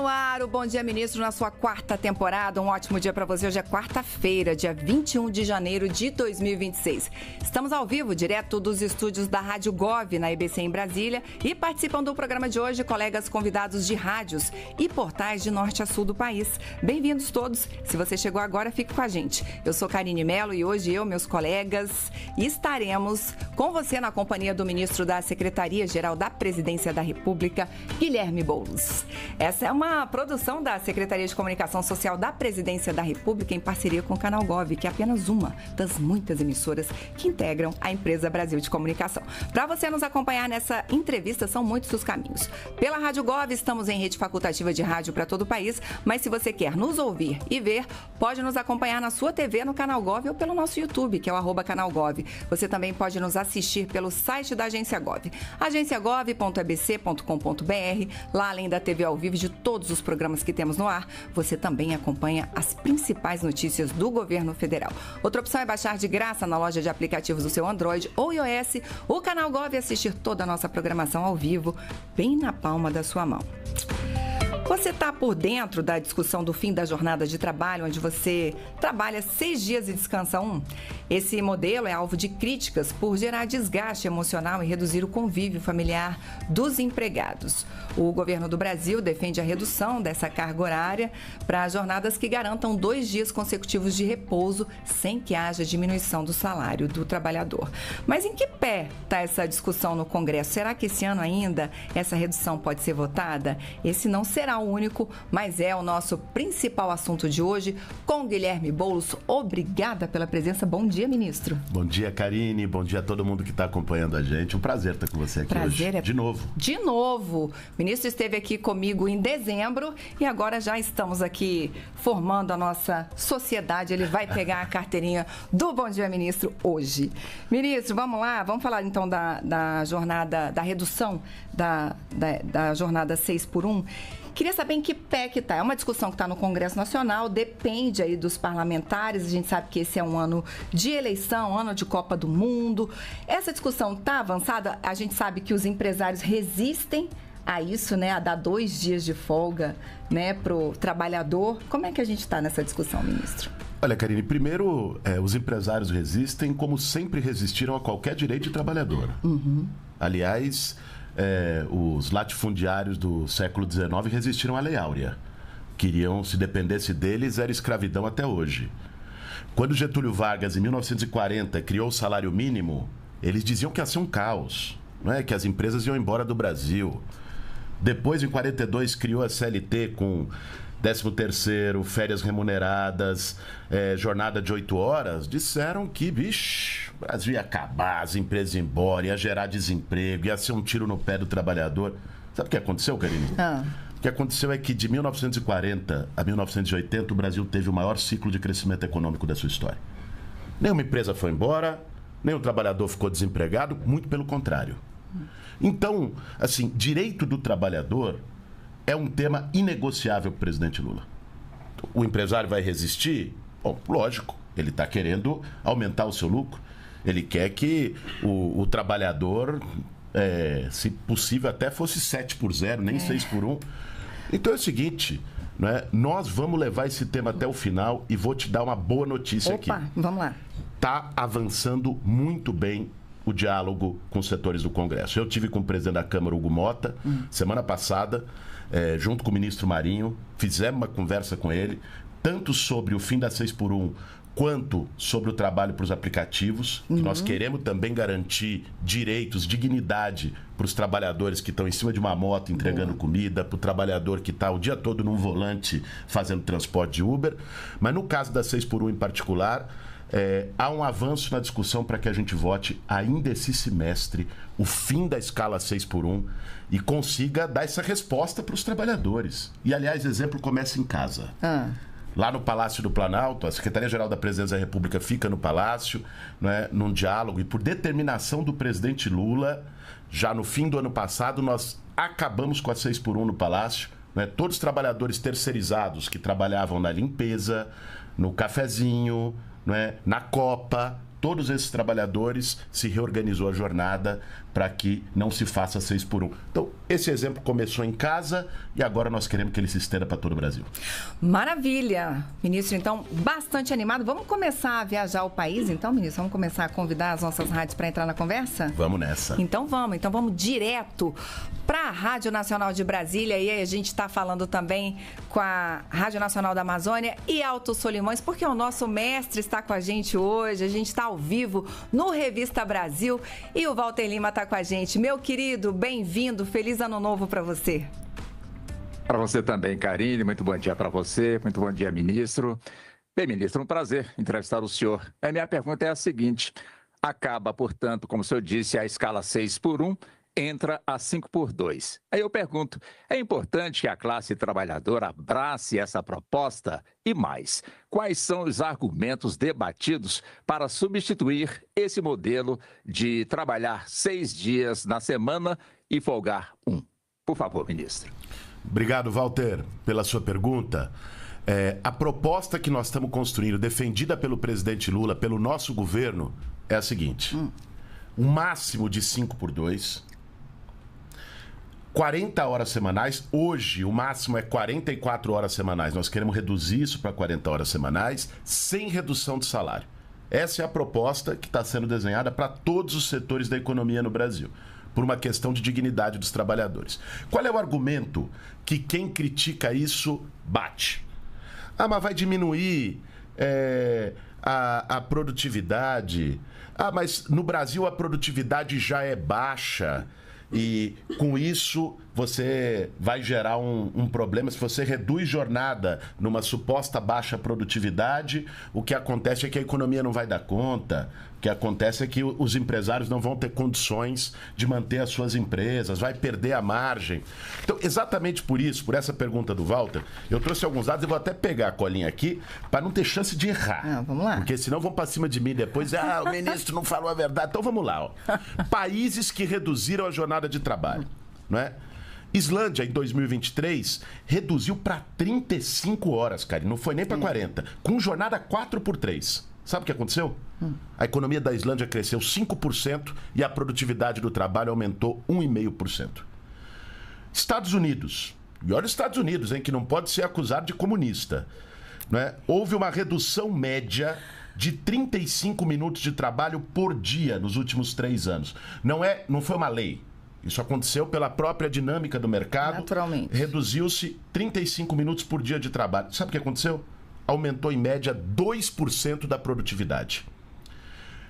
no ar o Bom Dia Ministro na sua quarta temporada. Um ótimo dia para você. Hoje é quarta-feira, dia 21 de janeiro de 2026. Estamos ao vivo, direto dos estúdios da Rádio Gov, na EBC em Brasília. E participam do programa de hoje colegas convidados de rádios e portais de norte a sul do país. Bem-vindos todos. Se você chegou agora, fique com a gente. Eu sou Karine Mello e hoje eu, meus colegas, estaremos com você na companhia do ministro da Secretaria-Geral da Presidência da República, Guilherme Boulos. Essa é uma produção da Secretaria de Comunicação Social da Presidência da República em parceria com o Canal Gov, que é apenas uma das muitas emissoras que integram a empresa Brasil de Comunicação. Para você nos acompanhar nessa entrevista, são muitos os caminhos. Pela Rádio Gov, estamos em rede facultativa de rádio para todo o país, mas se você quer nos ouvir e ver, pode nos acompanhar na sua TV, no Canal Gov ou pelo nosso YouTube, que é o @canalgov. Você também pode nos assistir pelo site da Agência Gov, agenciagov.ebc.com.br. Lá, além da TV ao vivo de todos os programas que temos no ar, você também acompanha as principais notícias do governo federal. Outra opção é baixar de graça na loja de aplicativos do seu Android ou iOS o Canal Gov e assistir toda a nossa programação ao vivo, bem na palma da sua mão. Você está por dentro da discussão do fim da jornada de trabalho, onde você trabalha 6 dias e descansa 1? Esse modelo é alvo de críticas por gerar desgaste emocional e reduzir o convívio familiar dos empregados. O governo do Brasil defende a redução dessa carga horária para jornadas que garantam 2 dias consecutivos de repouso, sem que haja diminuição do salário do trabalhador. Mas em que pé está essa discussão no Congresso? Será que esse ano ainda essa redução pode ser votada? Esse não será o único, mas é o nosso principal assunto de hoje. Com Guilherme Boulos, obrigada pela presença. Bom dia, ministro. Bom dia, Karine. Bom dia a todo mundo que está acompanhando a gente. Um prazer estar com você aqui hoje. De novo. De novo. O ministro esteve aqui comigo em dezembro e agora já estamos aqui formando a nossa sociedade. Ele vai pegar a carteirinha do Bom Dia, Ministro, hoje. Ministro, vamos lá. Vamos falar então da jornada, da redução da jornada 6x1. Queria saber em que pé que está. É uma discussão que está no Congresso Nacional, depende aí dos parlamentares. A gente sabe que esse é um ano de eleição, ano de Copa do Mundo. Essa discussão está avançada? A gente sabe que os empresários resistem a isso, né? A dar 2 dias de folga, né, para o trabalhador. Como é que a gente está nessa discussão, ministro? Olha, Karine, primeiro, os empresários resistem como sempre resistiram a qualquer direito de trabalhador. Uhum. Aliás, os latifundiários do século XIX resistiram à Lei Áurea. Queriam, se dependesse deles, era escravidão até hoje. Quando Getúlio Vargas, em 1940, criou o salário mínimo, eles diziam que ia ser um caos, não é? Que as empresas iam embora do Brasil. Depois, em 42, criou a CLT com 13º, férias remuneradas, jornada de 8 horas. Disseram que, o Brasil ia acabar, as empresas iam embora, ia gerar desemprego, ia ser um tiro no pé do trabalhador. Sabe o que aconteceu, Karine? O que aconteceu é que de 1940 a 1980 o Brasil teve o maior ciclo de crescimento econômico da sua história. Nenhuma empresa foi embora, nenhum trabalhador ficou desempregado, muito pelo contrário. Então, assim, direito do trabalhador é um tema inegociável para o presidente Lula. O empresário vai resistir? Bom, lógico, ele está querendo aumentar o seu lucro. Ele quer que o trabalhador, se possível, até fosse 7x0, nem 6x1. Então é o seguinte, né? Nós vamos levar esse tema até o final e vou te dar uma boa notícia aqui. Vamos lá. Está avançando muito bem o diálogo com os setores do Congresso. Eu tive com o presidente da Câmara, Hugo Mota, semana passada, junto com o ministro Marinho, fizemos uma conversa com ele, tanto sobre o fim da 6x1, quanto sobre o trabalho para os aplicativos, que nós queremos também garantir direitos, dignidade para os trabalhadores que estão em cima de uma moto entregando comida, para o trabalhador que está o dia todo num volante fazendo transporte de Uber. Mas no caso da 6x1 em particular, há um avanço na discussão para que a gente vote ainda esse semestre o fim da escala 6x1 e consiga dar essa resposta para os trabalhadores. E, aliás, exemplo começa em casa. Lá no Palácio do Planalto, a Secretaria-Geral da Presidência da República fica no Palácio, né, num diálogo, e por determinação do presidente Lula, já no fim do ano passado, nós acabamos com a 6x1 no Palácio, né, todos os trabalhadores terceirizados que trabalhavam na limpeza, no cafezinho, né, na copa, todos esses trabalhadores, se reorganizou a jornada para que não se faça 6 por 1. Então, esse exemplo começou em casa e agora nós queremos que ele se estenda para todo o Brasil. Maravilha! Ministro, então, bastante animado. Vamos começar a viajar o país, então, ministro? Vamos começar a convidar as nossas rádios para entrar na conversa? Vamos nessa. Então vamos direto para a Rádio Nacional de Brasília. E aí a gente está falando também com a Rádio Nacional da Amazônia e Alto Solimões, porque o nosso mestre está com a gente hoje. A gente está ao vivo no Revista Brasil e o Walter Lima está com a gente. Meu querido, bem-vindo, feliz ano novo para você. Para você também, Karine, muito bom dia para você, muito bom dia, ministro. Bem, ministro, um prazer entrevistar o senhor. A minha pergunta é a seguinte: acaba, portanto, como o senhor disse, a escala 6 por 1, entra a 5 por 2. Aí eu pergunto, é importante que a classe trabalhadora abrace essa proposta? E mais, quais são os argumentos debatidos para substituir esse modelo de trabalhar 6 dias na semana e folgar 1? Por favor, ministro. Obrigado, Walter, pela sua pergunta. A proposta que nós estamos construindo, defendida pelo presidente Lula, pelo nosso governo, é a seguinte: um máximo de 5 por 2, 40 horas semanais. Hoje, o máximo é 44 horas semanais. Nós queremos reduzir isso para 40 horas semanais, sem redução de salário. Essa é a proposta que está sendo desenhada para todos os setores da economia no Brasil, por uma questão de dignidade dos trabalhadores. Qual é o argumento que quem critica isso bate? Ah, mas vai diminuir a produtividade. Ah, mas no Brasil a produtividade já é baixa e com isso você vai gerar um problema. Se você reduz jornada numa suposta baixa produtividade, o que acontece é que a economia não vai dar conta. O que acontece é que os empresários não vão ter condições de manter as suas empresas, vai perder a margem. Então, exatamente por isso, por essa pergunta do Walter, eu trouxe alguns dados, eu vou até pegar a colinha aqui para não ter chance de errar. Vamos lá. Porque senão vão para cima de mim depois, o ministro não falou a verdade. Então vamos lá. Ó. Países que reduziram a jornada de trabalho, não é? Islândia, em 2023, reduziu para 35 horas, cara. Não foi nem para 40. Com jornada 4 por 3. Sabe o que aconteceu? A economia da Islândia cresceu 5% e a produtividade do trabalho aumentou 1,5%. Estados Unidos. E olha os Estados Unidos, hein, que não pode ser acusado de comunista. Não é? Houve uma redução média de 35 minutos de trabalho por dia nos últimos 3 anos. Não foi uma lei. Isso aconteceu pela própria dinâmica do mercado. Naturalmente. Reduziu-se 35 minutos por dia de trabalho. Sabe o que aconteceu? Aumentou em média 2% da produtividade.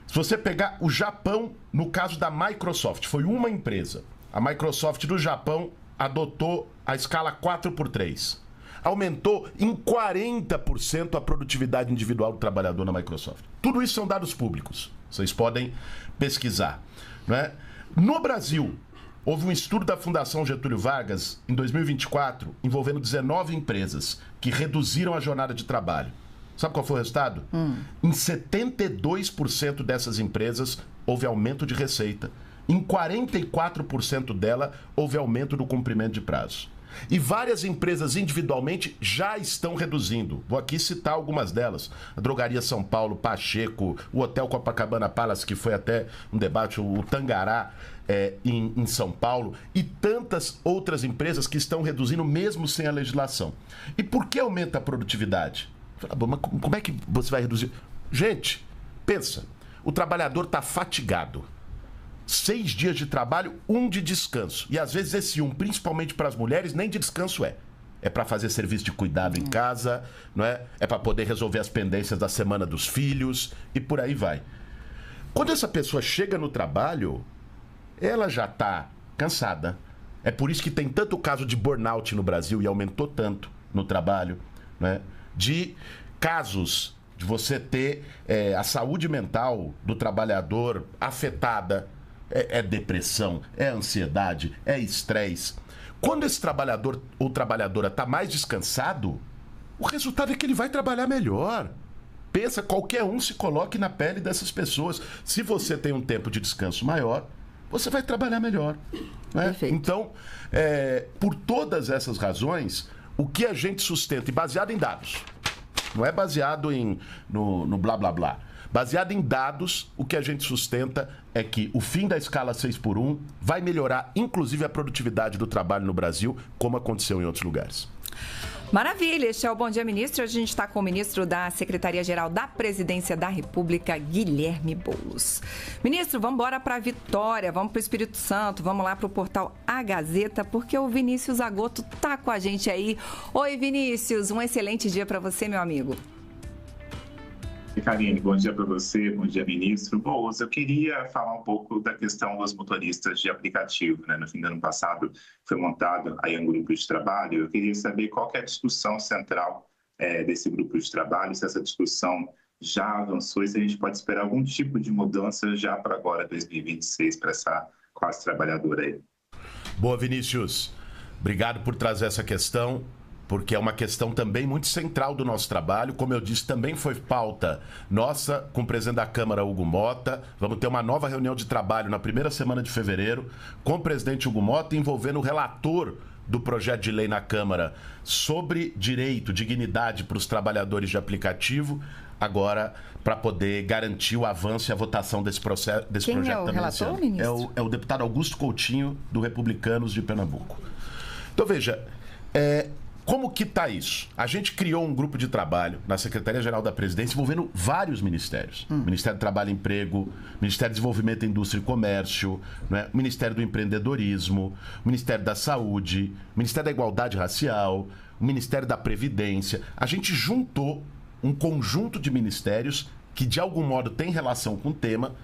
Se você pegar o Japão, no caso da Microsoft, foi uma empresa. A Microsoft do Japão adotou a escala 4 por 3. Aumentou em 40% a produtividade individual do trabalhador na Microsoft. Tudo isso são dados públicos. Vocês podem pesquisar. Não é? No Brasil, houve um estudo da Fundação Getúlio Vargas, em 2024, envolvendo 19 empresas que reduziram a jornada de trabalho. Sabe qual foi o resultado? Em 72% dessas empresas, houve aumento de receita. Em 44% dela, houve aumento do cumprimento de prazo. E várias empresas individualmente já estão reduzindo. Vou aqui citar algumas delas. A Drogaria São Paulo, Pacheco, o Hotel Copacabana Palace, que foi até um debate, o Tangará em São Paulo, e tantas outras empresas que estão reduzindo mesmo sem a legislação. E por que aumenta a produtividade? Mas como é que você vai reduzir? Gente, pensa, o trabalhador está fatigado. 6 dias de trabalho, 1 de descanso. E às vezes esse 1, principalmente para as mulheres, nem de descanso é. É para fazer serviço de cuidado em casa, não é? É para poder resolver as pendências da semana dos filhos e por aí vai. Quando essa pessoa chega no trabalho, ela já está cansada. É por isso que tem tanto caso de burnout no Brasil e aumentou tanto no trabalho, né? De casos de você ter a saúde mental do trabalhador afetada. É depressão, é ansiedade, é estresse. Quando esse trabalhador ou trabalhadora está mais descansado, o resultado é que ele vai trabalhar melhor. Pensa, qualquer um se coloque na pele dessas pessoas. Se você tem um tempo de descanso maior, você vai trabalhar melhor. Né? Então, por todas essas razões, o que a gente sustenta, e baseado em dados, não é baseado no blá blá blá. Baseado em dados, o que a gente sustenta é que o fim da escala 6x1 vai melhorar, inclusive, a produtividade do trabalho no Brasil, como aconteceu em outros lugares. Maravilha, este é o Bom Dia Ministro. A gente está com o ministro da Secretaria-Geral da Presidência da República, Guilherme Boulos. Ministro, vamos embora para Vitória, vamos para o Espírito Santo, vamos lá para o portal A Gazeta, porque o Vinícius Agoto está com a gente aí. Oi, Vinícius, um excelente dia para você, meu amigo. Karine, bom dia para você, bom dia, ministro. Boulos, eu queria falar um pouco da questão dos motoristas de aplicativo, né? No fim do ano passado foi montado aí um grupo de trabalho. Eu queria saber qual que é a discussão central desse grupo de trabalho, se essa discussão já avançou e se a gente pode esperar algum tipo de mudança já para agora, 2026, para essa classe trabalhadora aí. Boa, Vinícius. Obrigado por trazer essa questão, porque é uma questão também muito central do nosso trabalho. Como eu disse, também foi pauta nossa com o presidente da Câmara, Hugo Mota. Vamos ter uma nova reunião de trabalho na primeira semana de fevereiro com o presidente Hugo Mota, envolvendo o relator do projeto de lei na Câmara sobre direito, dignidade para os trabalhadores de aplicativo, agora para poder garantir o avanço e a votação desse projeto Quem é o também. relator, ministro? É o deputado Augusto Coutinho, do Republicanos de Pernambuco. Então, veja, como que está isso? A gente criou um grupo de trabalho na Secretaria-Geral da Presidência envolvendo vários ministérios. Ministério do Trabalho e Emprego, Ministério do Desenvolvimento, Indústria e Comércio, né? Ministério do Empreendedorismo, Ministério da Saúde, Ministério da Igualdade Racial, Ministério da Previdência. A gente juntou um conjunto de ministérios que, de algum modo, tem relação com o tema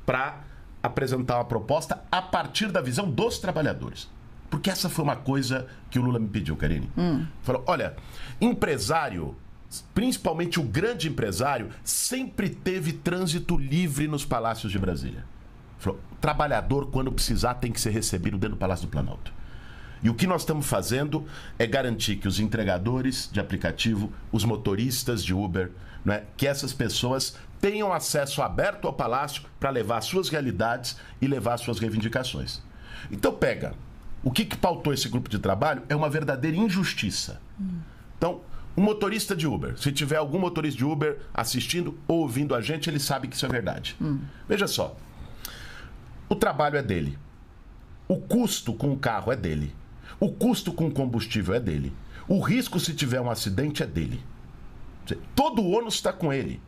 para apresentar uma proposta a partir da visão dos trabalhadores. Porque essa foi uma coisa que o Lula me pediu, Karine. Falou, olha, empresário, principalmente o grande empresário, sempre teve trânsito livre nos palácios de Brasília. Falou, trabalhador, quando precisar, tem que ser recebido dentro do Palácio do Planalto. E o que nós estamos fazendo é garantir que os entregadores de aplicativo, os motoristas de Uber, né, que essas pessoas tenham acesso aberto ao Palácio para levar suas realidades e levar suas reivindicações. Então pega... O que pautou esse grupo de trabalho é uma verdadeira injustiça. Então, um motorista de Uber, se tiver algum motorista de Uber assistindo ou ouvindo a gente, ele sabe que isso é verdade. Veja só, o trabalho é dele, o custo com o carro é dele, o custo com o combustível é dele, o risco se tiver um acidente é dele. Todo o ônus está com ele.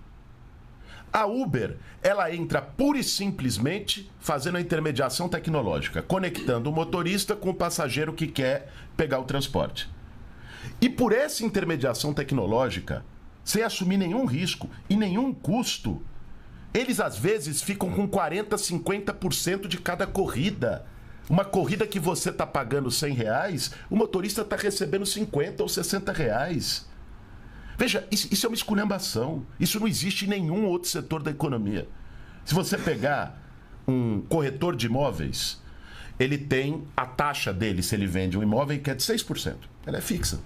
A Uber, ela entra pura e simplesmente fazendo a intermediação tecnológica, conectando o motorista com o passageiro que quer pegar o transporte. E por essa intermediação tecnológica, sem assumir nenhum risco e nenhum custo, eles às vezes ficam com 40%, 50% de cada corrida. Uma corrida que você está pagando R$100, o motorista está recebendo R$50 ou R$60. Veja, isso é uma esculhambação. Isso não existe em nenhum outro setor da economia. Se você pegar um corretor de imóveis, ele tem a taxa dele, se ele vende um imóvel, que é de 6%. Ela é fixa.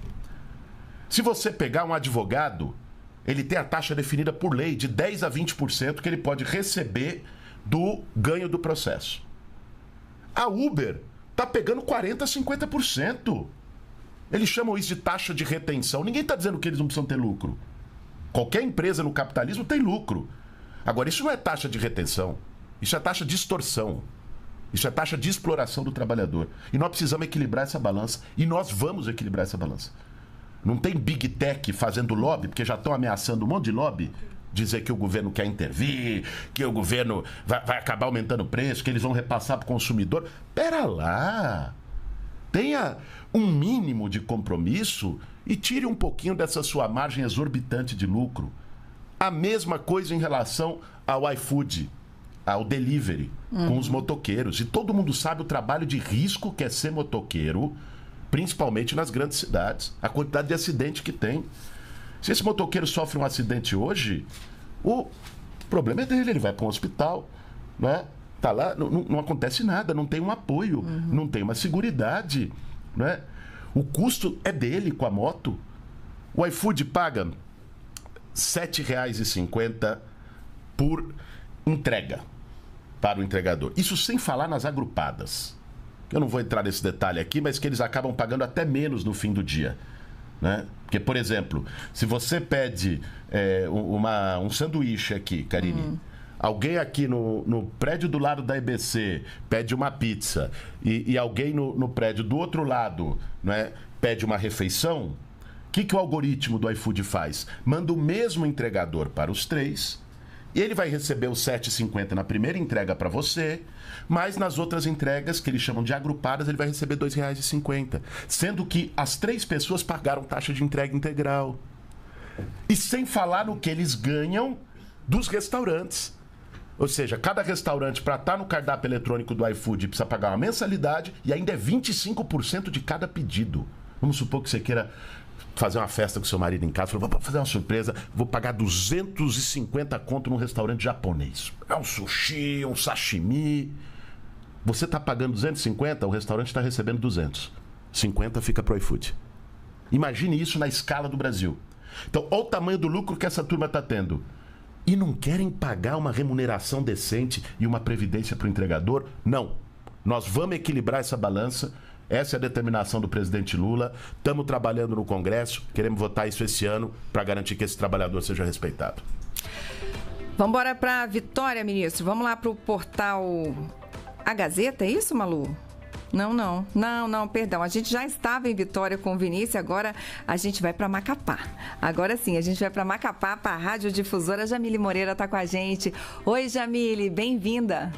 Se você pegar um advogado, ele tem a taxa definida por lei de 10% a 20% que ele pode receber do ganho do processo. A Uber está pegando 40% a 50%. Eles chamam isso de taxa de retenção. Ninguém está dizendo que eles não precisam ter lucro. Qualquer empresa no capitalismo tem lucro. Agora, isso não é taxa de retenção. Isso é taxa de extorsão. Isso é taxa de exploração do trabalhador. E nós precisamos equilibrar essa balança. E nós vamos equilibrar essa balança. Não tem Big Tech fazendo lobby, porque já estão ameaçando um monte de lobby, dizer que o governo quer intervir, que o governo vai acabar aumentando o preço, que eles vão repassar para o consumidor. Pera lá! Tenha um mínimo de compromisso e tire um pouquinho dessa sua margem exorbitante de lucro. A mesma coisa em relação ao iFood, ao delivery, com os motoqueiros. E todo mundo sabe o trabalho de risco que é ser motoqueiro, principalmente nas grandes cidades. A quantidade de acidente que tem. Se esse motoqueiro sofre um acidente hoje, o problema é dele, ele vai para um hospital, né? Tá lá, não acontece nada, não tem um apoio, não tem uma seguridade, né? O custo é dele com a moto. O iFood paga R$ 7,50 por entrega para o entregador. Isso sem falar nas agrupadas. Eu não vou entrar nesse detalhe aqui, mas que eles acabam pagando até menos no fim do dia, né? Porque, por exemplo, se você pede um sanduíche aqui, Karine, alguém aqui no prédio do lado da EBC pede uma pizza e alguém no prédio do outro lado, né, pede uma refeição, o que o algoritmo do iFood faz? Manda o mesmo entregador para os três e ele vai receber os R$ 7,50 na primeira entrega para você, mas nas outras entregas, que eles chamam de agrupadas, ele vai receber R$ 2,50. Sendo que as 3 pessoas pagaram taxa de entrega integral. E sem falar no que eles ganham dos restaurantes. Ou seja, cada restaurante, para estar no cardápio eletrônico do iFood, precisa pagar uma mensalidade e ainda é 25% de cada pedido. Vamos supor que você queira fazer uma festa com seu marido em casa, falou, vou fazer uma surpresa, vou pagar 250 conto num restaurante japonês. É um sushi, um sashimi. Você está pagando 250, o restaurante está recebendo 200. 50 fica pro iFood. Imagine isso na escala do Brasil. Então, olha o tamanho do lucro que essa turma está tendo. E não querem pagar uma remuneração decente e uma previdência para o entregador? Não. Nós vamos equilibrar essa balança. Essa é a determinação do presidente Lula. Estamos trabalhando no Congresso. Queremos votar isso esse ano para garantir que esse trabalhador seja respeitado. Vamos embora para Vitória, ministro. Vamos lá para o portal A Gazeta, é isso, Malu? Não, perdão. A gente já estava em Vitória com o Vinícius, agora a gente vai para Macapá. Agora sim, a gente vai para Macapá, para a radiodifusora. Jamile Moreira está com a gente. Oi, Jamile, bem-vinda.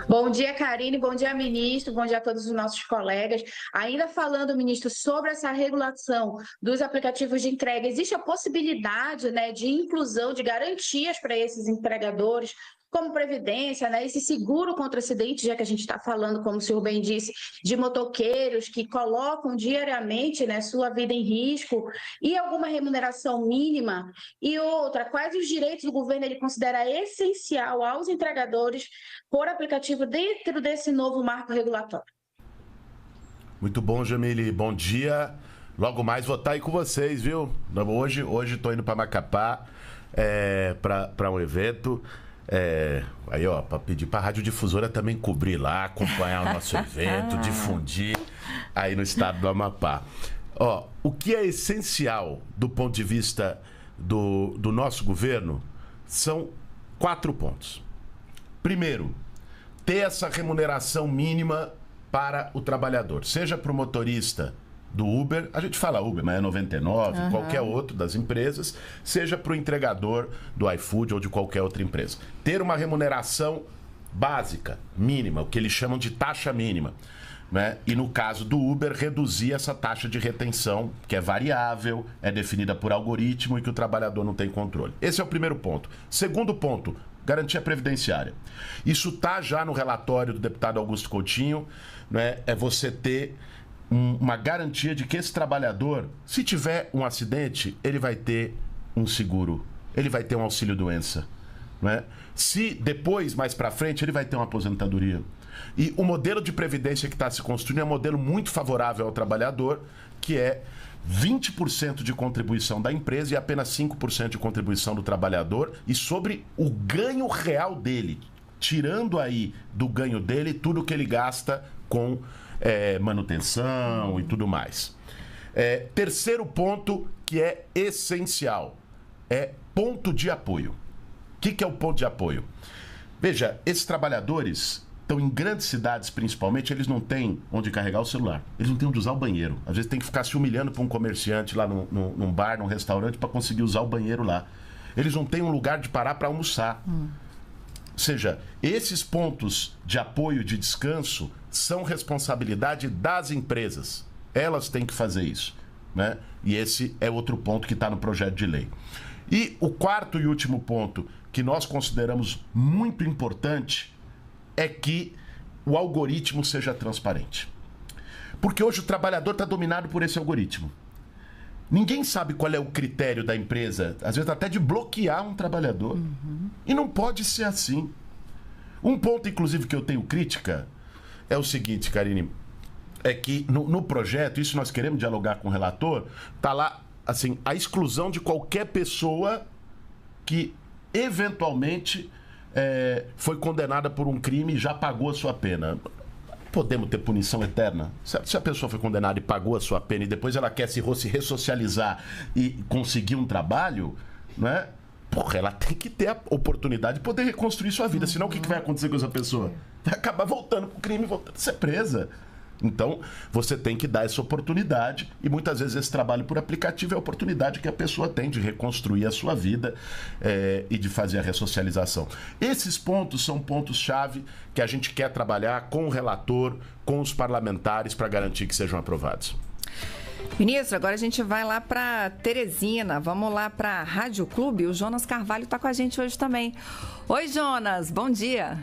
Bom dia, Karine, bom dia, ministro, bom dia a todos os nossos colegas. Ainda falando, ministro, sobre essa regulação dos aplicativos de entrega, existe a possibilidade, né, de inclusão de garantias para esses entregadores, como previdência, né, esse seguro contra acidente, já que a gente está falando, como o senhor bem disse, de motoqueiros que colocam diariamente, né, sua vida em risco, e alguma remuneração mínima? E outra, quais os direitos o governo ele considera essencial aos entregadores por aplicativo dentro desse novo marco regulatório? Muito bom, Jamile. Bom dia. Logo mais vou estar aí com vocês, viu? Hoje estou indo para Macapá para um evento. Aí, ó, para pedir para a radiodifusora também cobrir lá, acompanhar o nosso evento, difundir aí no estado do Amapá. Ó, o que é essencial do ponto de vista do nosso governo são 4 pontos. Primeiro, ter essa remuneração mínima para o trabalhador, seja para o motorista do Uber, a gente fala Uber, mas é 99, qualquer outro das empresas, seja para o entregador do iFood ou de qualquer outra empresa. Ter uma remuneração básica, mínima, o que eles chamam de taxa mínima, né? E no caso do Uber, reduzir essa taxa de retenção, que é variável, é definida por algoritmo e que o trabalhador não tem controle. Esse é o primeiro ponto. Segundo ponto, garantia previdenciária. Isso está já no relatório do deputado Augusto Coutinho, né? É você ter uma garantia de que esse trabalhador, se tiver um acidente, ele vai ter um seguro, ele vai ter um auxílio-doença, né? Se depois, mais para frente, ele vai ter uma aposentadoria. E o modelo de previdência que está se construindo é um modelo muito favorável ao trabalhador, que é 20% de contribuição da empresa e apenas 5% de contribuição do trabalhador, e sobre o ganho real dele, tirando aí do ganho dele tudo que ele gasta com manutenção e tudo mais. Terceiro ponto que é essencial, é ponto de apoio. O que é o ponto de apoio? Veja, esses trabalhadores estão em grandes cidades, principalmente, eles não têm onde carregar o celular. Eles não têm onde usar o banheiro. Às vezes tem que ficar se humilhando para um comerciante lá num bar, num restaurante, para conseguir usar o banheiro lá. Eles não têm um lugar de parar para almoçar. Ou seja, esses pontos de apoio, de descanso, são responsabilidade das empresas. Elas têm que fazer isso, né? E esse é outro ponto que está no projeto de lei. E o quarto e último ponto que nós consideramos muito importante é que o algoritmo seja transparente. Porque hoje o trabalhador está dominado por esse algoritmo. Ninguém sabe qual é o critério da empresa, às vezes até de bloquear um trabalhador. E não pode ser assim. Um ponto, inclusive, que eu tenho crítica é o seguinte, Karine, é que no projeto, isso nós queremos dialogar com o relator, está lá, assim, a exclusão de qualquer pessoa que eventualmente foi condenada por um crime e já pagou a sua pena. podemos ter punição eterna? Se a pessoa foi condenada e pagou a sua pena e depois ela quer se ressocializar e conseguir um trabalho, não é? Porra, ela tem que ter a oportunidade de poder reconstruir sua vida. Senão, o que vai acontecer com essa pessoa? Vai acabar voltando pro crime, voltando a ser presa. Então, você tem que dar essa oportunidade e muitas vezes esse trabalho por aplicativo é a oportunidade que a pessoa tem de reconstruir a sua vida e de fazer a ressocialização. Esses pontos são pontos-chave que a gente quer trabalhar com o relator, com os parlamentares para garantir que sejam aprovados. Ministro, agora a gente vai lá para Teresina, vamos lá para a Rádio Clube. O Jonas Carvalho está com a gente hoje também. Oi, Jonas, bom dia.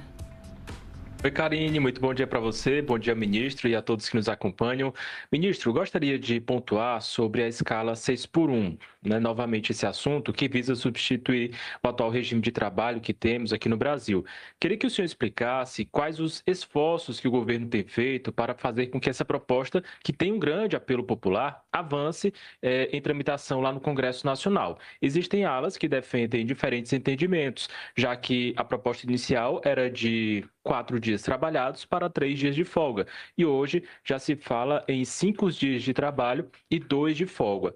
Oi, Karine, muito bom dia para você, bom dia, ministro, e a todos que nos acompanham. Ministro, gostaria de pontuar sobre a escala 6x1, novamente esse assunto que visa substituir o atual regime de trabalho que temos aqui no Brasil. Queria que o senhor explicasse quais os esforços que o governo tem feito para fazer com que essa proposta, que tem um grande apelo popular, avance em tramitação lá no Congresso Nacional. Existem alas que defendem diferentes entendimentos, já que a proposta inicial era de 4 dias trabalhados para 3 dias de folga. E hoje já se fala em 5 dias de trabalho e 2 de folga.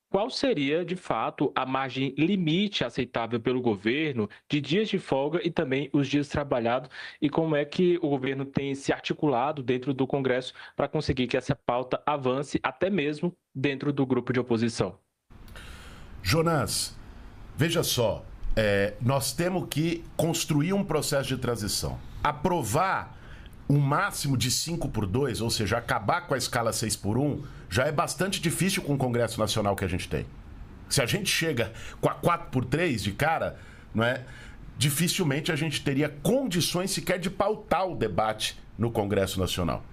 Qual seria, de fato, a margem limite aceitável pelo governo de dias de folga e também os dias trabalhados? E como é que o governo tem se articulado dentro do Congresso para conseguir que essa pauta avance até mesmo dentro do grupo de oposição? Jonas, veja só, nós temos que construir um processo de transição. Aprovar um máximo de 5x2, ou seja, acabar com a escala 6x1, já é bastante difícil com o Congresso Nacional que a gente tem. Se a gente chega com a 4x3 de cara, não é? Dificilmente a gente teria condições sequer de pautar o debate no Congresso Nacional.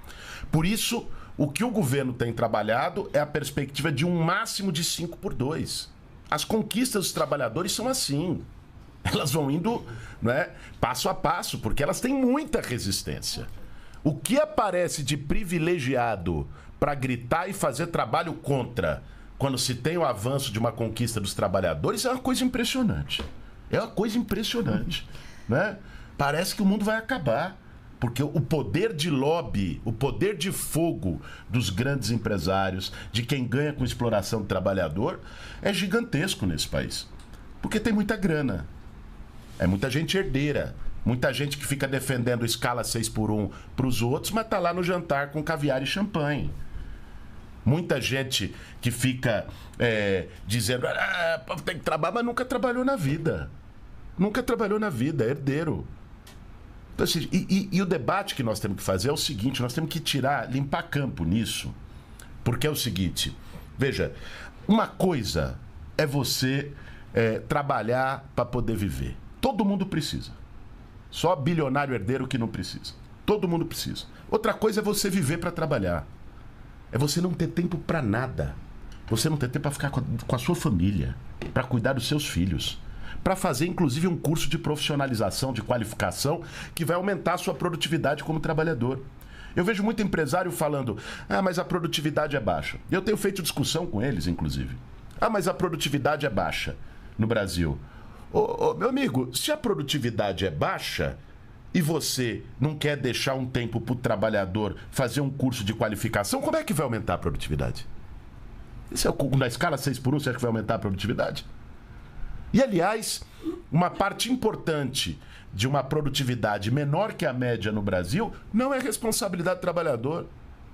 Por isso, o que o governo tem trabalhado é a perspectiva de um máximo de 5x2. As conquistas dos trabalhadores são assim. Elas vão indo, não é, passo a passo, porque elas têm muita resistência. O que aparece de privilegiado para gritar e fazer trabalho contra quando se tem o avanço de uma conquista dos trabalhadores é uma coisa impressionante. É uma coisa impressionante, né? Parece que o mundo vai acabar, porque o poder de lobby, o poder de fogo dos grandes empresários, de quem ganha com exploração do trabalhador, é gigantesco nesse país. Porque tem muita grana. É muita gente herdeira. Muita gente que fica defendendo escala 6x1 para os outros, mas tá lá no jantar com caviar e champanhe. Muita gente que fica dizendo tem que trabalhar, mas nunca trabalhou na vida. Nunca trabalhou na vida, é herdeiro. Então, assim, e o debate que nós temos que fazer é o seguinte, nós temos que limpar campo nisso. Porque é o seguinte, veja, uma coisa é você trabalhar para poder viver. Todo mundo precisa. Só bilionário herdeiro que não precisa. Todo mundo precisa. Outra coisa é você viver para trabalhar. É você não ter tempo para nada. Você não ter tempo para ficar com a sua família, para cuidar dos seus filhos, para fazer inclusive um curso de profissionalização, de qualificação, que vai aumentar a sua produtividade como trabalhador. Eu vejo muito empresário falando, mas a produtividade é baixa. Eu tenho feito discussão com eles, inclusive. Mas a produtividade é baixa no Brasil. Meu amigo, se a produtividade é baixa e você não quer deixar um tempo para o trabalhador fazer um curso de qualificação, como é que vai aumentar a produtividade? Na escala 6x1, você acha que vai aumentar a produtividade? E, aliás, uma parte importante de uma produtividade menor que a média no Brasil não é responsabilidade do trabalhador.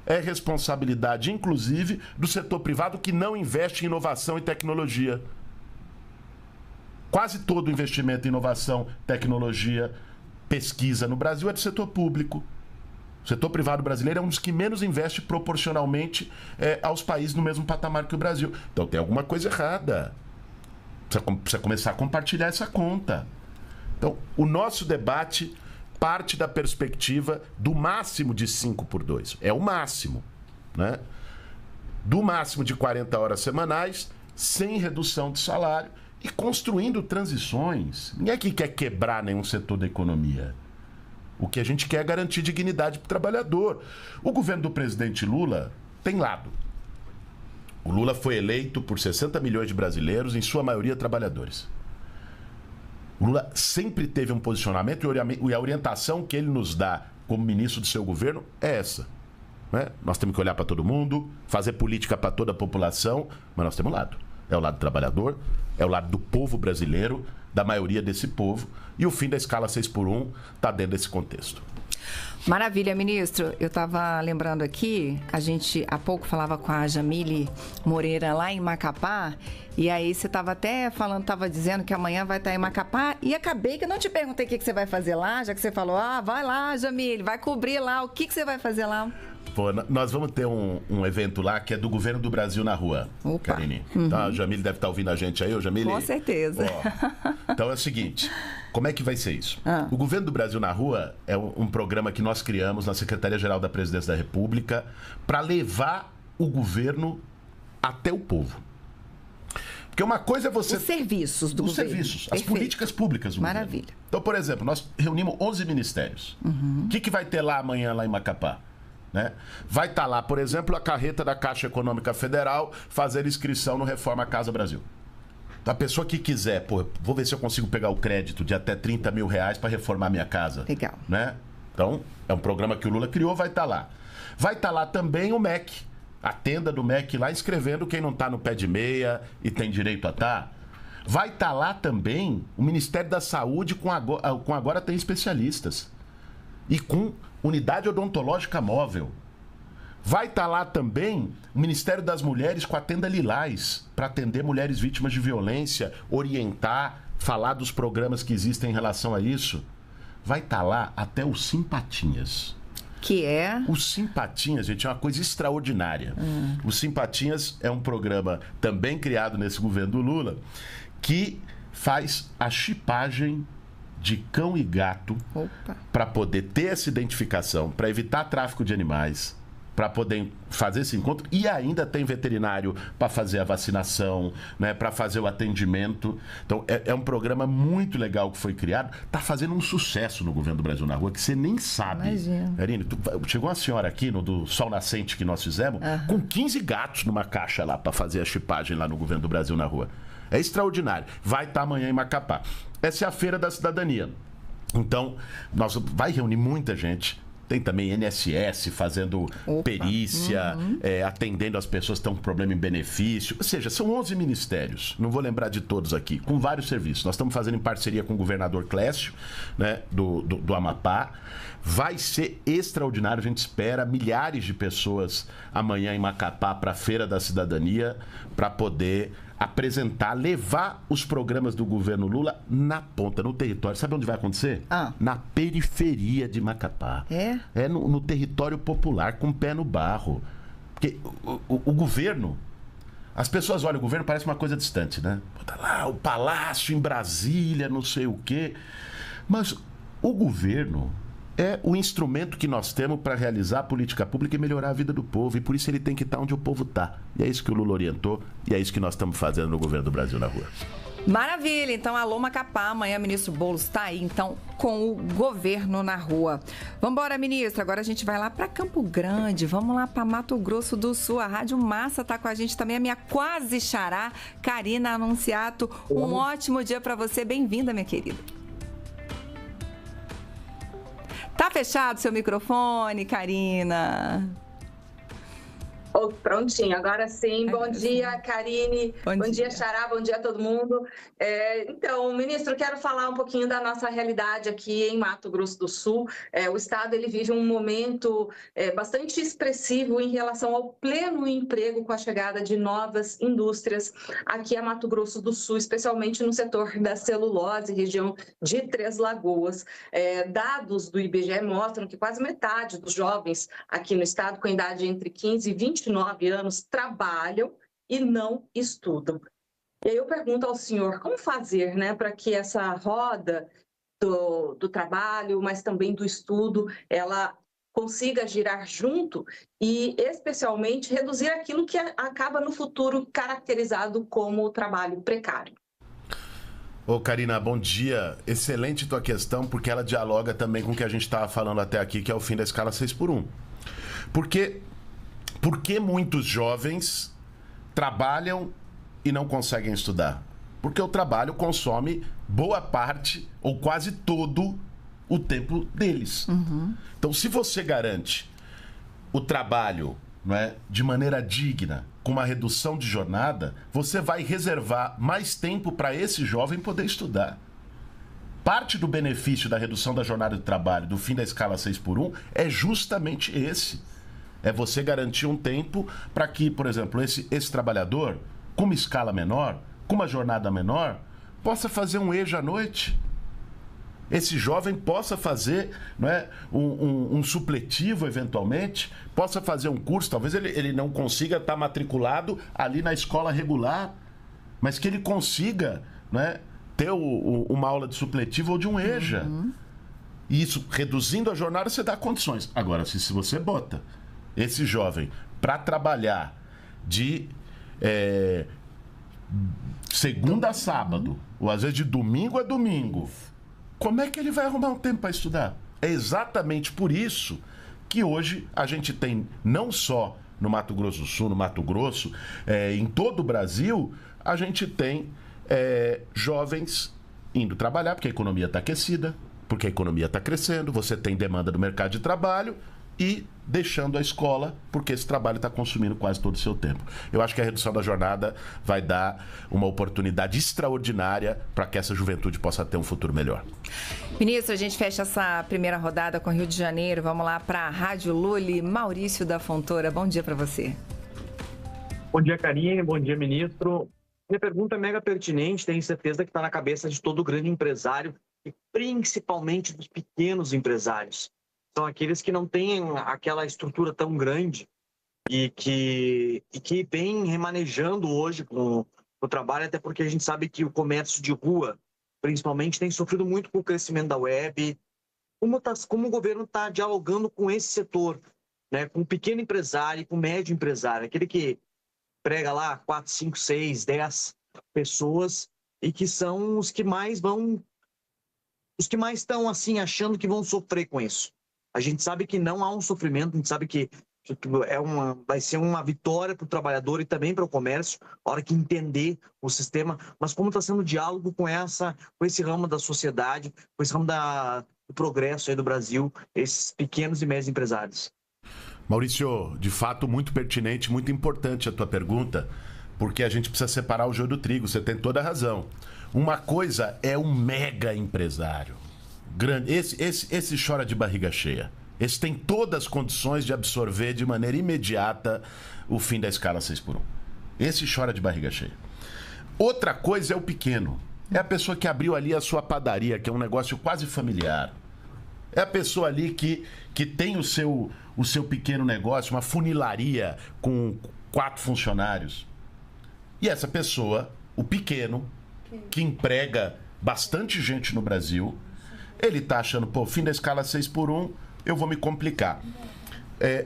É responsabilidade, inclusive, do setor privado que não investe em inovação e tecnologia. Quase todo o investimento em inovação, tecnologia, pesquisa no Brasil é do setor público. O setor privado brasileiro é um dos que menos investe proporcionalmente aos países no mesmo patamar que o Brasil. Então tem alguma coisa errada. Precisa começar a compartilhar essa conta. Então, o nosso debate parte da perspectiva do máximo de 5x2. É o máximo, né? Do máximo de 40 horas semanais, sem redução de salário e construindo transições. Ninguém aqui quer quebrar nenhum setor da economia. O que a gente quer é garantir dignidade para o trabalhador. O governo do presidente Lula tem lado. O Lula foi eleito por 60 milhões de brasileiros, em sua maioria trabalhadores. O Lula sempre teve um posicionamento e a orientação que ele nos dá como ministro do seu governo, é essa. Né? Nós temos que olhar para todo mundo, fazer política para toda a população, mas nós temos um lado. É o lado do trabalhador, é o lado do povo brasileiro, da maioria desse povo, e o fim da escala 6x1 está dentro desse contexto. Maravilha, ministro. Eu estava lembrando aqui, a gente há pouco falava com a Jamile Moreira lá em Macapá, e aí você estava até falando, estava dizendo que amanhã vai estar em Macapá, e acabei que eu não te perguntei o que você vai fazer lá, já que você falou, vai lá, Jamile, vai cobrir lá, o que você vai fazer lá? Pô, nós vamos ter um evento lá que é do Governo do Brasil na Rua, Karine. Então, a Jamile deve estar ouvindo a gente aí, Jamile? Com certeza. Então é o seguinte, como é que vai ser isso? O Governo do Brasil na Rua é um programa que nós criamos na Secretaria-Geral da Presidência da República para levar o governo até o povo. Porque uma coisa é você... Os serviços do governo. Os serviços, as políticas públicas do Maravilha. governo. Então, por exemplo, nós reunimos 11 ministérios. O que vai ter lá amanhã, lá em Macapá? Né? Vai estar lá, por exemplo, a carreta da Caixa Econômica Federal fazer inscrição no Reforma Casa Brasil. Então, a pessoa que quiser, vou ver se eu consigo pegar o crédito de até 30 mil reais para reformar minha casa. Legal. Né? Então, é um programa que o Lula criou, vai estar lá. Vai estar lá também o MEC, a tenda do MEC lá, inscrevendo quem não está no pé de meia e tem direito a estar. Vai estar lá também o Ministério da Saúde com agora tem especialistas. E com unidade odontológica móvel. Vai estar lá também o Ministério das Mulheres com a tenda Lilás, para atender mulheres vítimas de violência, orientar, falar dos programas que existem em relação a isso. Vai estar lá até o Simpatinhas. Que é? O Simpatinhas, gente, é uma coisa extraordinária. O Simpatinhas é um programa também criado nesse governo do Lula, que faz a chipagem de cão e gato para poder ter essa identificação, para evitar tráfico de animais, para poder fazer esse encontro, e ainda tem veterinário para fazer a vacinação, né, para fazer o atendimento. Então é um programa muito legal que foi criado, está fazendo um sucesso no Governo do Brasil na Rua, que você nem sabe. Imagina. Karine, chegou uma senhora aqui no do Sol Nascente que nós fizemos, com 15 gatos numa caixa lá para fazer a chipagem lá no Governo do Brasil na Rua. É extraordinário. Vai estar amanhã em Macapá. Essa é a Feira da Cidadania. Então, vai reunir muita gente. Tem também INSS fazendo perícia, atendendo as pessoas que estão com problema em benefício. Ou seja, são 11 ministérios, não vou lembrar de todos aqui, com vários serviços. Nós estamos fazendo em parceria com o governador Clécio, né, do Amapá. Vai ser extraordinário, a gente espera milhares de pessoas amanhã em Macapá para a Feira da Cidadania, para poder apresentar, levar os programas do governo Lula na ponta, no território. Sabe onde vai acontecer? Na periferia de Macapá. É no território popular, com o pé no barro. Porque o governo... As pessoas olham o governo, parece uma coisa distante, né? Tá lá o palácio em Brasília, não sei o quê. Mas o governo é o instrumento que nós temos para realizar a política pública e melhorar a vida do povo. E por isso ele tem que estar onde o povo está. E é isso que o Lula orientou e é isso que nós estamos fazendo no Governo do Brasil na Rua. Maravilha. Então, alô Macapá. Amanhã o ministro Boulos está aí, então, com o governo na rua. Vamos embora, ministro. Agora a gente vai lá para Campo Grande. Vamos lá para Mato Grosso do Sul. A Rádio Massa está com a gente também. A minha quase xará, Karina Anunciato. Um ótimo dia para você. Bem-vinda, minha querida. Tá fechado seu microfone, Karina? Prontinho, agora sim. Bom dia, Karine. Bom dia, Xará. Bom dia a todo mundo. Então, ministro, quero falar um pouquinho da nossa realidade aqui em Mato Grosso do Sul. O Estado ele vive um momento bastante expressivo em relação ao pleno emprego com a chegada de novas indústrias aqui a Mato Grosso do Sul, especialmente no setor da celulose, região de Três Lagoas. Dados do IBGE mostram que quase metade dos jovens aqui no estado com idade entre 15 e 29 anos trabalham e não estudam. E aí eu pergunto ao senhor, como fazer, né, para que essa roda do trabalho, mas também do estudo, ela consiga girar junto e, especialmente, reduzir aquilo que acaba no futuro caracterizado como o trabalho precário? Ô, Karina, bom dia. Excelente tua questão, porque ela dialoga também com o que a gente estava falando até aqui, que é o fim da escala 6x1. Por que muitos jovens trabalham e não conseguem estudar? Porque o trabalho consome boa parte ou quase todo o tempo deles. Então, se você garante o trabalho, não é, de maneira digna, com uma redução de jornada, você vai reservar mais tempo para esse jovem poder estudar. Parte do benefício da redução da jornada de trabalho, do fim da escala 6x1, é justamente esse. É você garantir um tempo para que, por exemplo, esse trabalhador, com uma escala menor, com uma jornada menor, possa fazer um EJA à noite. Esse jovem possa fazer, não é, um supletivo, eventualmente, possa fazer um curso, talvez ele não consiga estar matriculado ali na escola regular, mas que ele consiga, não é, ter uma aula de supletivo ou de um EJA. E isso, reduzindo a jornada, você dá condições. Agora, se você bota esse jovem para trabalhar de segunda a sábado, ou às vezes de domingo a domingo, como é que ele vai arrumar um tempo para estudar? É exatamente por isso que hoje a gente tem, não só no Mato Grosso do Sul, no Mato Grosso, em todo o Brasil, a gente tem jovens indo trabalhar, porque a economia está aquecida, porque a economia está crescendo, você tem demanda do mercado de trabalho e deixando a escola, porque esse trabalho está consumindo quase todo o seu tempo. Eu acho que a redução da jornada vai dar uma oportunidade extraordinária para que essa juventude possa ter um futuro melhor. Ministro, a gente fecha essa primeira rodada com o Rio de Janeiro. Vamos lá para a Rádio Lully. Maurício da Fontoura, bom dia para você. Bom dia, Karine. Bom dia, ministro. Minha pergunta é mega pertinente, tenho certeza que está na cabeça de todo grande empresário e principalmente dos pequenos empresários. São aqueles que não têm aquela estrutura tão grande e que vem remanejando hoje com o trabalho, até porque a gente sabe que o comércio de rua, principalmente, tem sofrido muito com o crescimento da web. Como o governo está dialogando com esse setor, né, com o pequeno empresário e com o médio empresário, aquele que prega lá 4, 5, 6, 10 pessoas e que são os que mais estão assim achando que vão sofrer com isso. A gente sabe que não há um sofrimento, a gente sabe que vai ser uma vitória para o trabalhador e também para o comércio, a hora que entender o sistema, mas como está sendo o diálogo com esse ramo da sociedade, com esse ramo do progresso aí do Brasil, esses pequenos e médios empresários. Maurício, de fato, muito pertinente, muito importante a tua pergunta, porque a gente precisa separar o joio do trigo, você tem toda a razão. Uma coisa é um mega empresário. Grande. Esse chora de barriga cheia. Esse tem todas as condições de absorver de maneira imediata o fim da escala 6x1. Esse chora de barriga cheia. Outra coisa é o pequeno. É a pessoa que abriu ali a sua padaria, que é um negócio quase familiar. É a pessoa ali que tem o seu pequeno negócio, uma funilaria com 4 funcionários. E essa pessoa, o pequeno, que emprega bastante gente no Brasil, ele está achando, fim da escala 6x1, eu vou me complicar.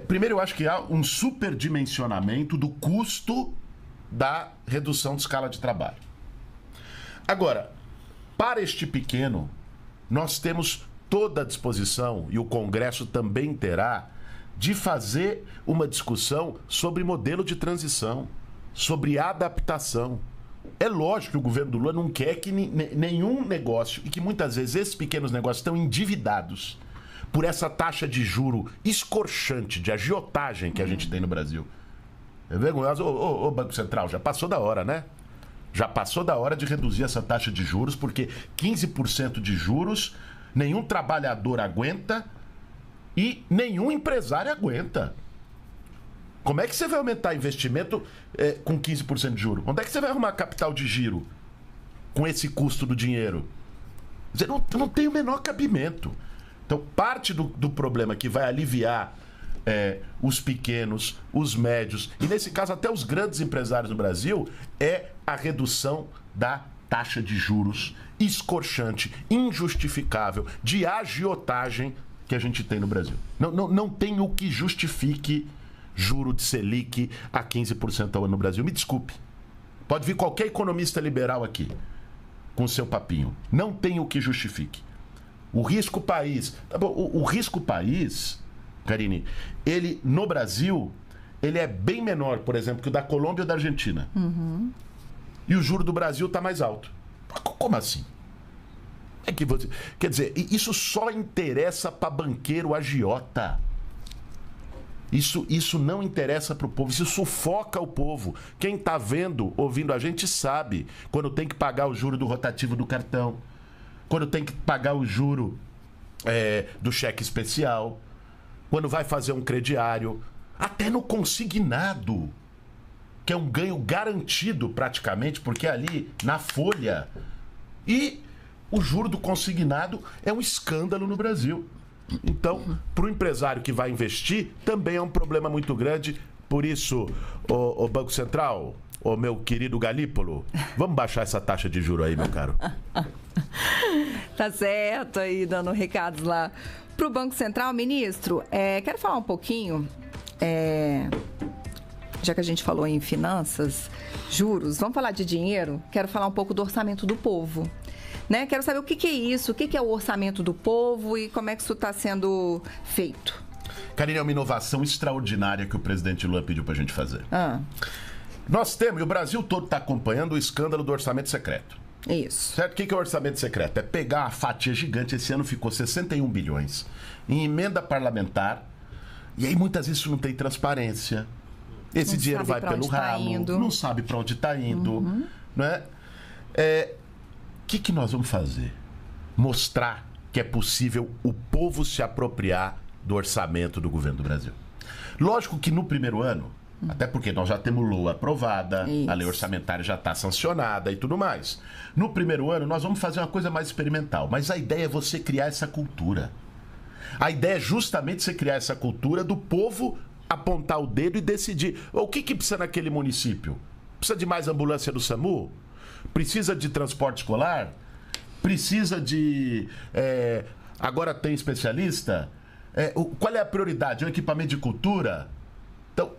Primeiro, eu acho que há um superdimensionamento do custo da redução de escala de trabalho. Agora, para este pequeno, nós temos toda a disposição, e o Congresso também terá, de fazer uma discussão sobre modelo de transição, sobre adaptação. É lógico que o governo do Lula não quer que nenhum negócio, e que muitas vezes esses pequenos negócios estão endividados por essa taxa de juro escorchante, de agiotagem que a gente tem no Brasil. É vergonhoso. Ô Banco Central, já passou da hora, né? Já passou da hora de reduzir essa taxa de juros, porque 15% de juros nenhum trabalhador aguenta e nenhum empresário aguenta. Como é que você vai aumentar investimento com 15% de juros? Onde é que você vai arrumar capital de giro com esse custo do dinheiro? Você não tem o menor cabimento. Então, parte do problema que vai aliviar os pequenos, os médios e, nesse caso, até os grandes empresários no Brasil é a redução da taxa de juros escorchante, injustificável, de agiotagem que a gente tem no Brasil. Não tem o que justifique juro de Selic a 15% ao ano no Brasil. Me desculpe. Pode vir qualquer economista liberal aqui com seu papinho. Não tem o que justifique. O risco país... O risco país, Karine, ele, no Brasil, ele é bem menor, por exemplo, que o da Colômbia ou da Argentina. E o juro do Brasil está mais alto. Como assim? que você... Quer dizer, isso só interessa para banqueiro agiota. Isso não interessa para o povo, isso sufoca o povo. Quem está vendo, ouvindo a gente sabe quando tem que pagar o juro do rotativo do cartão, quando tem que pagar o juro do cheque especial, quando vai fazer um crediário, até no consignado, que é um ganho garantido praticamente, porque ali na folha. E o juro do consignado é um escândalo no Brasil. Então, para o empresário que vai investir, também é um problema muito grande. Por isso, o Banco Central, o meu querido Galípolo, vamos baixar essa taxa de juros aí, meu caro. Tá certo, aí dando recados lá para o Banco Central. Ministro, quero falar um pouquinho, já que a gente falou em finanças, juros, vamos falar de dinheiro? Quero falar um pouco do orçamento do povo. Né? Quero saber o que é isso, o que é o orçamento do povo e como é que isso está sendo feito. Karine, é uma inovação extraordinária que o presidente Lula pediu para a gente fazer. Nós temos, e o Brasil todo está acompanhando o escândalo do orçamento secreto. Isso. Certo? O que é o orçamento secreto? É pegar uma fatia gigante, esse ano ficou 61 bilhões, em emenda parlamentar, e aí muitas vezes isso não tem transparência. Esse dinheiro vai pelo ralo, não sabe para onde está indo. Não é? O que nós vamos fazer? Mostrar que é possível o povo se apropriar do orçamento do governo do Brasil. Lógico que no primeiro ano, até porque nós já temos LOA aprovada, a lei orçamentária já está sancionada e tudo mais. No primeiro ano, nós vamos fazer uma coisa mais experimental, mas a ideia é você criar essa cultura. A ideia é justamente você criar essa cultura do povo apontar o dedo e decidir. O que precisa naquele município? Precisa de mais ambulância do SAMU? Precisa de transporte escolar? Precisa de... agora tem especialista? Qual é a prioridade? É o equipamento de cultura? Então,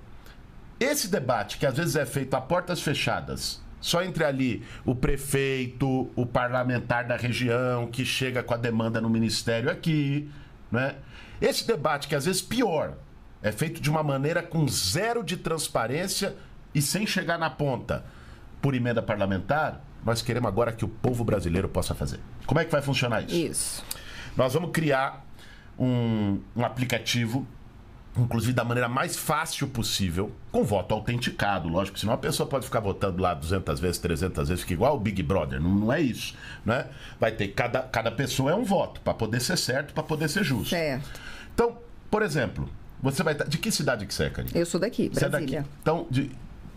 esse debate, que às vezes é feito a portas fechadas, só entre ali o prefeito, o parlamentar da região, que chega com a demanda no ministério aqui, né? Esse debate, que às vezes pior, é feito de uma maneira com zero de transparência e sem chegar na ponta. Por emenda parlamentar, nós queremos agora que o povo brasileiro possa fazer. Como é que vai funcionar isso? Isso. Nós vamos criar um aplicativo, inclusive da maneira mais fácil possível, com voto autenticado, lógico, senão a pessoa pode ficar votando lá 200 vezes, 300 vezes, fica igual o Big Brother, não é isso, né? Vai ter, cada pessoa é um voto, para poder ser certo, para poder ser justo. Certo. Então, por exemplo, você vai estar... De que cidade que você é, Karine? Eu sou daqui, Brasília. Daqui. Então,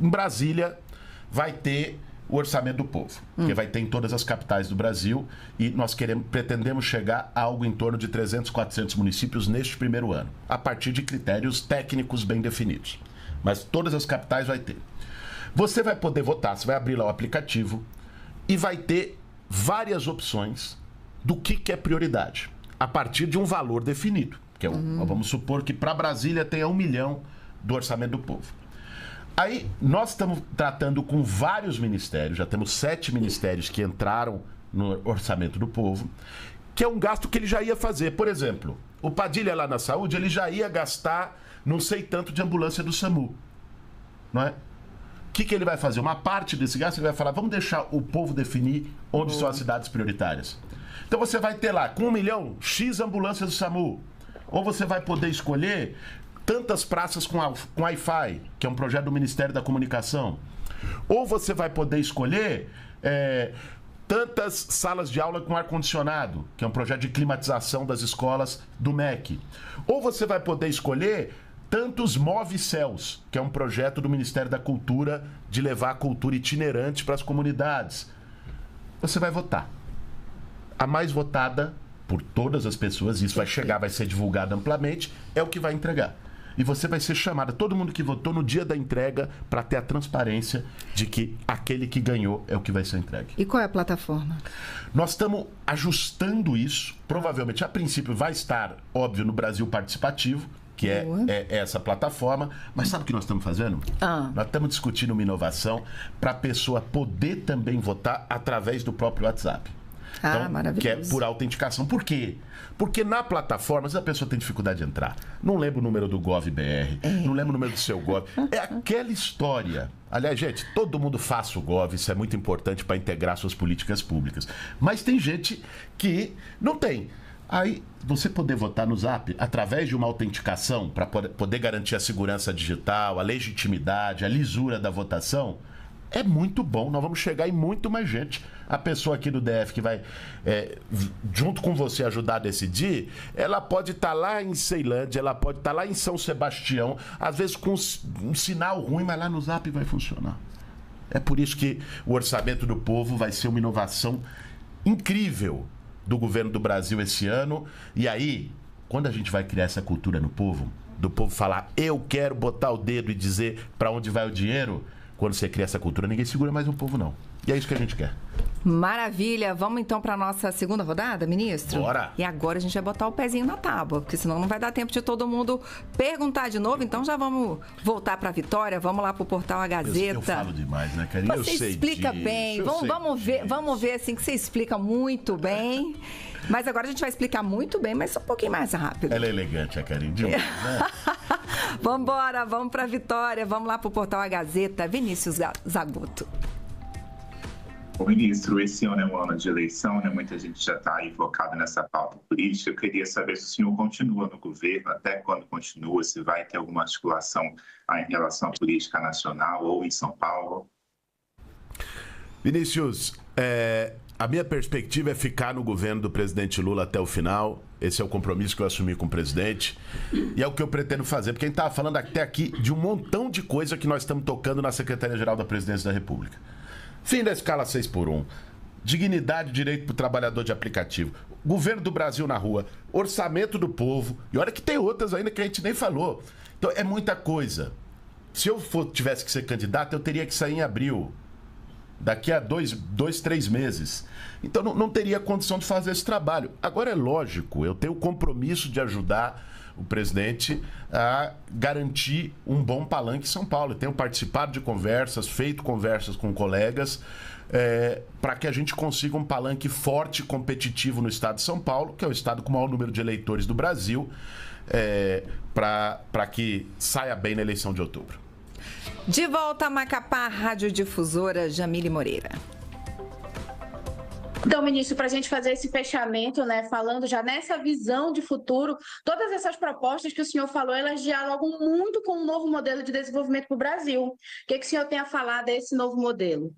em Brasília vai ter o orçamento do povo, que vai ter em todas as capitais do Brasil, e nós pretendemos chegar a algo em torno de 300, 400 municípios neste primeiro ano, a partir de critérios técnicos bem definidos. Mas todas as capitais vai ter. Você vai poder votar, você vai abrir lá o aplicativo e vai ter várias opções do que é prioridade, a partir de um valor definido, que é vamos supor que para Brasília tenha 1 milhão do orçamento do povo. Aí, nós estamos tratando com vários ministérios, já temos 7 ministérios que entraram no orçamento do povo, que é um gasto que ele já ia fazer. Por exemplo, o Padilha lá na saúde, ele já ia gastar não sei tanto de ambulância do SAMU, não é? O que ele vai fazer? Uma parte desse gasto ele vai falar, vamos deixar o povo definir onde são as cidades prioritárias. Então você vai ter lá, com 1 milhão, X ambulâncias do SAMU. Ou você vai poder escolher tantas praças com Wi-Fi, que é um projeto do Ministério da Comunicação. Ou você vai poder escolher tantas salas de aula com ar-condicionado, que é um projeto de climatização das escolas do MEC. Ou você vai poder escolher tantos Move-Céus, que é um projeto do Ministério da Cultura de levar a cultura itinerante para as comunidades. Você vai votar. A mais votada por todas as pessoas, isso vai chegar, vai ser divulgado amplamente, é o que vai entregar. E você vai ser chamada, todo mundo que votou no dia da entrega, para ter a transparência de que aquele que ganhou é o que vai ser entregue. E qual é a plataforma? Nós estamos ajustando isso. Provavelmente, a princípio, vai estar, óbvio, no Brasil Participativo, que é essa plataforma. Mas sabe o que nós estamos fazendo? Nós estamos discutindo uma inovação para a pessoa poder também votar através do próprio WhatsApp. Então, que é por autenticação. Por quê? Porque na plataforma, se a pessoa tem dificuldade de entrar, não lembra o número do GovBR, não lembra o número do seu Gov. É aquela história. Aliás, gente, todo mundo faça o Gov, isso é muito importante para integrar suas políticas públicas. Mas tem gente que não tem. Aí, você poder votar no Zap através de uma autenticação para poder garantir a segurança digital, a legitimidade, a lisura da votação, é muito bom. Nós vamos chegar em muito mais gente. A pessoa aqui do DF que vai, junto com você, ajudar a decidir, ela pode estar lá em Ceilândia, ela pode estar lá em São Sebastião, às vezes com um sinal ruim, mas lá no Zap vai funcionar. É por isso que o Orçamento do Povo vai ser uma inovação incrível do governo do Brasil esse ano. E aí, quando a gente vai criar essa cultura no povo, do povo falar, eu quero botar o dedo e dizer para onde vai o dinheiro, quando você cria essa cultura, ninguém segura mais o povo, não. E é isso que a gente quer. Maravilha. Vamos então para a nossa segunda rodada, ministro? Bora. E agora a gente vai botar o pezinho na tábua, porque senão não vai dar tempo de todo mundo perguntar de novo. Então já vamos voltar para a Vitória, vamos lá para o portal A Gazeta. Eu falo demais, né, Karine? Você explica bem. Vamos ver assim que você explica muito bem. Mas agora a gente vai explicar muito bem, mas um pouquinho mais rápido. Ela é elegante, a Karine, demais, né? Vamos embora, vamos para a Vitória, vamos lá para o portal A Gazeta. Vinícius Zagotto. O ministro, esse ano é um ano de eleição, né? Muita gente já está aí focada nessa pauta política. Eu queria saber se o senhor continua no governo, até quando continua, se vai ter alguma articulação em relação à política nacional ou em São Paulo. Vinícius, a minha perspectiva é ficar no governo do presidente Lula até o final. Esse é o compromisso que eu assumi com o presidente. E é o que eu pretendo fazer, porque a gente estava falando até aqui de um montão de coisa que nós estamos tocando na Secretaria-Geral da Presidência da República. Fim da escala 6x1. Dignidade e direito para o trabalhador de aplicativo. Governo do Brasil na rua. Orçamento do povo. E olha que tem outras ainda que a gente nem falou. Então é muita coisa. Se eu tivesse que ser candidato, eu teria que sair em abril. Daqui a 3 meses. Então não teria condição de fazer esse trabalho. Agora é lógico, eu tenho o compromisso de ajudar o presidente a garantir um bom palanque em São Paulo. Eu tenho participado de conversas, feito conversas com colegas, para que a gente consiga um palanque forte e competitivo no estado de São Paulo, que é o estado com o maior número de eleitores do Brasil, para que saia bem na eleição de outubro. De volta a Macapá, radiodifusora Jamile Moreira. Então, ministro, para a gente fazer esse fechamento, né, falando já nessa visão de futuro, todas essas propostas que o senhor falou, elas dialogam muito com um novo modelo de desenvolvimento para o Brasil. O que o senhor tem a falar desse novo modelo?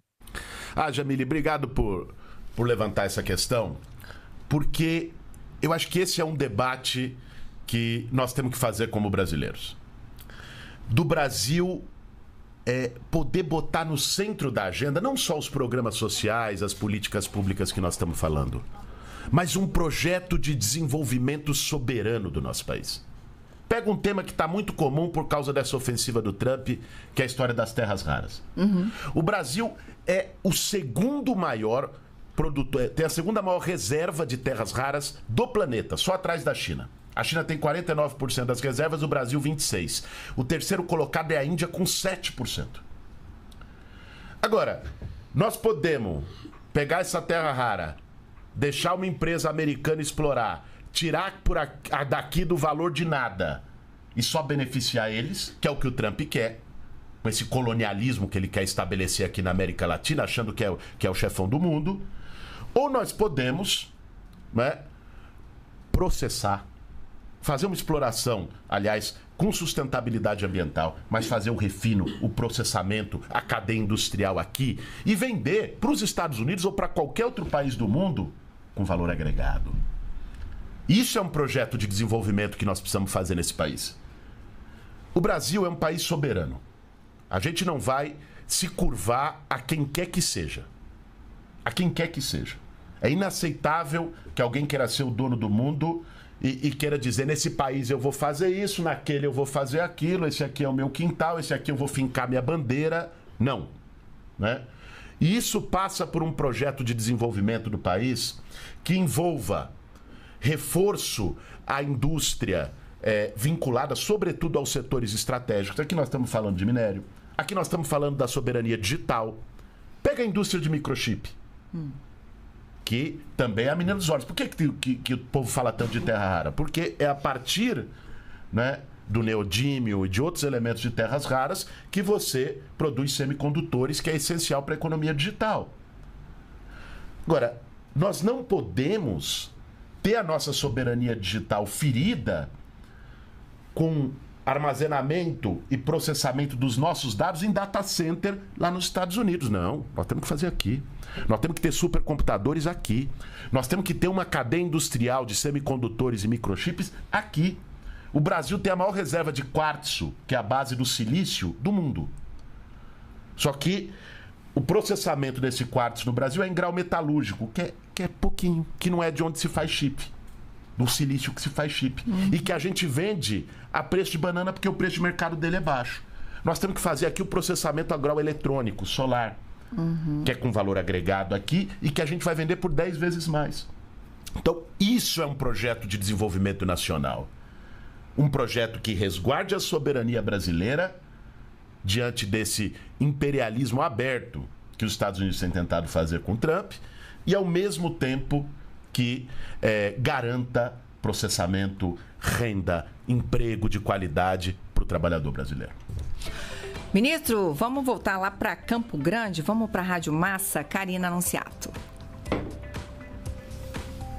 Jamile, obrigado por levantar essa questão, porque eu acho que esse é um debate que nós temos que fazer como brasileiros. Do Brasil poder botar no centro da agenda não só os programas sociais, as políticas públicas que nós estamos falando, mas um projeto de desenvolvimento soberano do nosso país. Pega um tema que está muito comum por causa dessa ofensiva do Trump, que é a história das terras raras. O Brasil é o segundo maior produtor, tem a segunda maior reserva de terras raras do planeta, só atrás da China. A China tem 49% das reservas, o Brasil 26%. O terceiro colocado é a Índia com 7%. Agora, nós podemos pegar essa terra rara, deixar uma empresa americana explorar, tirar daqui do valor de nada e só beneficiar eles, que é o que o Trump quer, com esse colonialismo que ele quer estabelecer aqui na América Latina, achando que é o chefão do mundo. Ou nós podemos, né, processar, fazer uma exploração, aliás, com sustentabilidade ambiental, mas fazer o refino, o processamento, a cadeia industrial aqui e vender para os Estados Unidos ou para qualquer outro país do mundo com valor agregado. Isso é um projeto de desenvolvimento que nós precisamos fazer nesse país. O Brasil é um país soberano. A gente não vai se curvar a quem quer que seja. A quem quer que seja. É inaceitável que alguém queira ser o dono do mundo e queira dizer, nesse país eu vou fazer isso, naquele eu vou fazer aquilo, esse aqui é o meu quintal, esse aqui eu vou fincar minha bandeira. Não. Né? E isso passa por um projeto de desenvolvimento do país que envolva reforço à indústria vinculada, sobretudo aos setores estratégicos. Aqui nós estamos falando de minério, aqui nós estamos falando da soberania digital. Pega a indústria de microchip. que também é a menina dos olhos. Por que o povo fala tanto de terra rara? Porque é a partir, né, do neodímio e de outros elementos de terras raras que você produz semicondutores, que é essencial para a economia digital. Agora, nós não podemos ter a nossa soberania digital ferida com armazenamento e processamento dos nossos dados em data center lá nos Estados Unidos. Não, nós temos que fazer aqui. Nós temos que ter supercomputadores aqui. Nós temos que ter uma cadeia industrial de semicondutores e microchips aqui. O Brasil tem a maior reserva de quartzo, que é a base do silício, do mundo. Só que o processamento desse quartzo no Brasil é em grau metalúrgico, que é pouquinho, que não é de onde se faz chip. Do silício que se faz chip. E que a gente vende a preço de banana porque o preço de mercado dele é baixo. Nós temos que fazer aqui o processamento agroeletrônico, solar, que é com valor agregado aqui e que a gente vai vender por 10 vezes mais. Então, isso é um projeto de desenvolvimento nacional. Um projeto que resguarde a soberania brasileira diante desse imperialismo aberto que os Estados Unidos têm tentado fazer com Trump e, ao mesmo tempo, que garanta processamento, renda, emprego de qualidade para o trabalhador brasileiro. Ministro, vamos voltar lá para Campo Grande, vamos para a Rádio Massa, Karina Anunciato.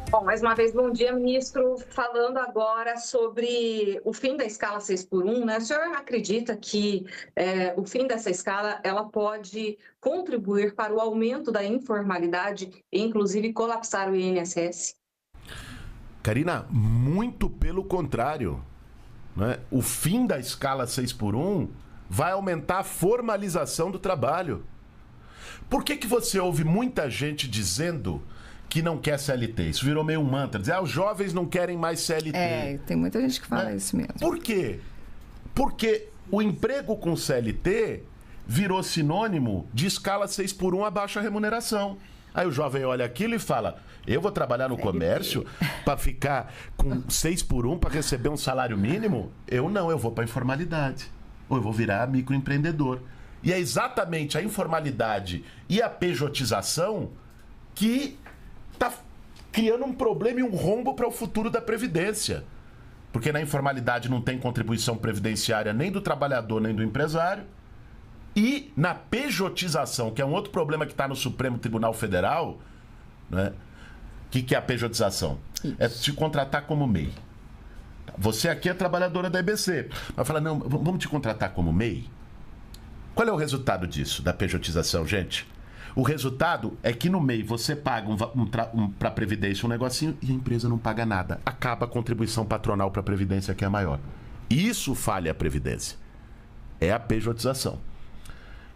Bom, mais uma vez, bom dia, ministro. Falando agora sobre o fim da escala 6x1, né? O senhor acredita que o fim dessa escala ela pode contribuir para o aumento da informalidade e, inclusive, colapsar o INSS? Karina, muito pelo contrário, né? O fim da escala 6x1 vai aumentar a formalização do trabalho. Por que você ouve muita gente dizendo que não quer CLT? Isso virou meio um mantra, dizer, os jovens não querem mais CLT. Tem muita gente que fala isso mesmo. Por quê? Porque o emprego com CLT virou sinônimo de escala 6x1 a baixa remuneração. Aí o jovem olha aquilo e fala, eu vou trabalhar no comércio para ficar com 6x1 para receber um salário mínimo? Eu não, eu vou para a informalidade. Ou eu vou virar microempreendedor. E é exatamente a informalidade e a pejotização que está criando um problema e um rombo para o futuro da Previdência. Porque na informalidade não tem contribuição previdenciária nem do trabalhador nem do empresário. E na pejotização, que é um outro problema que está no Supremo Tribunal Federal, né? O que é a pejotização? Isso. É te contratar como MEI. Você aqui é trabalhadora da EBC. Vai falar, não, vamos te contratar como MEI? Qual é o resultado disso, da pejotização, gente? O resultado é que no MEI você paga para a Previdência um negocinho e a empresa não paga nada. Acaba a contribuição patronal para a Previdência, que é maior. Isso falha a Previdência. É a pejotização.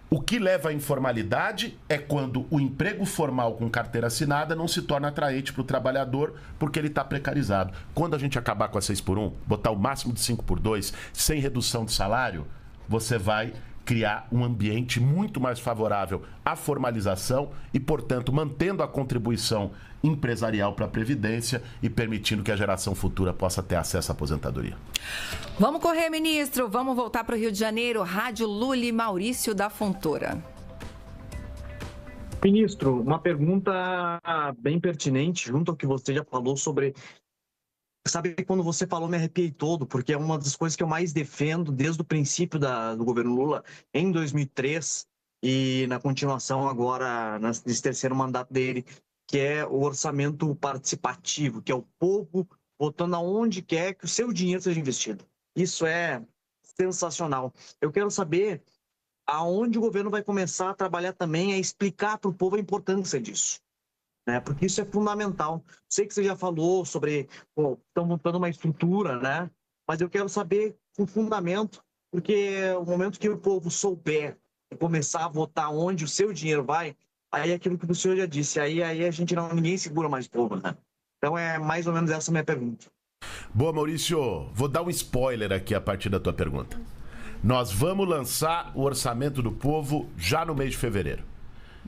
O que leva à informalidade é quando o emprego formal com carteira assinada não se torna atraente para o trabalhador porque ele está precarizado. Quando a gente acabar com a 6x1, botar o máximo de 5x2, sem redução de salário, você vai criar um ambiente muito mais favorável à formalização e, portanto, mantendo a contribuição empresarial para a Previdência e permitindo que a geração futura possa ter acesso à aposentadoria. Vamos correr, ministro. Vamos voltar para o Rio de Janeiro. Rádio Lully, Maurício da Fontoura. Ministro, uma pergunta bem pertinente, junto ao que você já falou sobre... Sabe, quando você falou, me arrepiei todo, porque é uma das coisas que eu mais defendo desde o princípio do governo Lula, em 2003, e na continuação agora, nesse terceiro mandato dele, que é o orçamento participativo, que é o povo votando aonde quer que o seu dinheiro seja investido. Isso é sensacional. Eu quero saber aonde o governo vai começar a trabalhar também, a explicar para o povo a importância disso. Porque isso é fundamental. Sei que você já falou sobre, estão montando uma estrutura, né? Mas eu quero saber o fundamento, porque o momento que o povo souber e começar a votar onde o seu dinheiro vai, aí é aquilo que o senhor já disse, aí a gente ninguém segura mais o povo, né? Então é mais ou menos essa a minha pergunta. Boa, Maurício. Vou dar um spoiler aqui a partir da tua pergunta. Nós vamos lançar o Orçamento do Povo já no mês de fevereiro.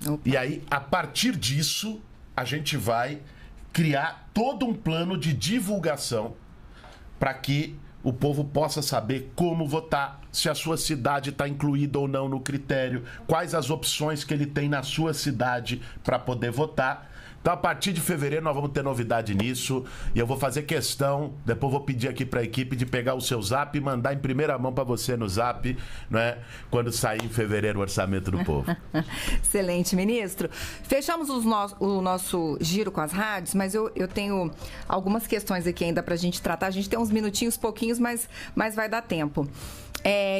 Opa. E aí, a partir disso, a gente vai criar todo um plano de divulgação para que o povo possa saber como votar, se a sua cidade está incluída ou não no critério, quais as opções que ele tem na sua cidade para poder votar. Então, a partir de fevereiro, nós vamos ter novidade nisso. E eu vou fazer questão, depois vou pedir aqui para a equipe de pegar o seu zap e mandar em primeira mão para você no zap, não é? Quando sair em fevereiro o orçamento do povo. Excelente, ministro. Fechamos o nosso giro com as rádios, mas eu tenho algumas questões aqui ainda para a gente tratar. A gente tem uns minutinhos, pouquinhos, mas vai dar tempo.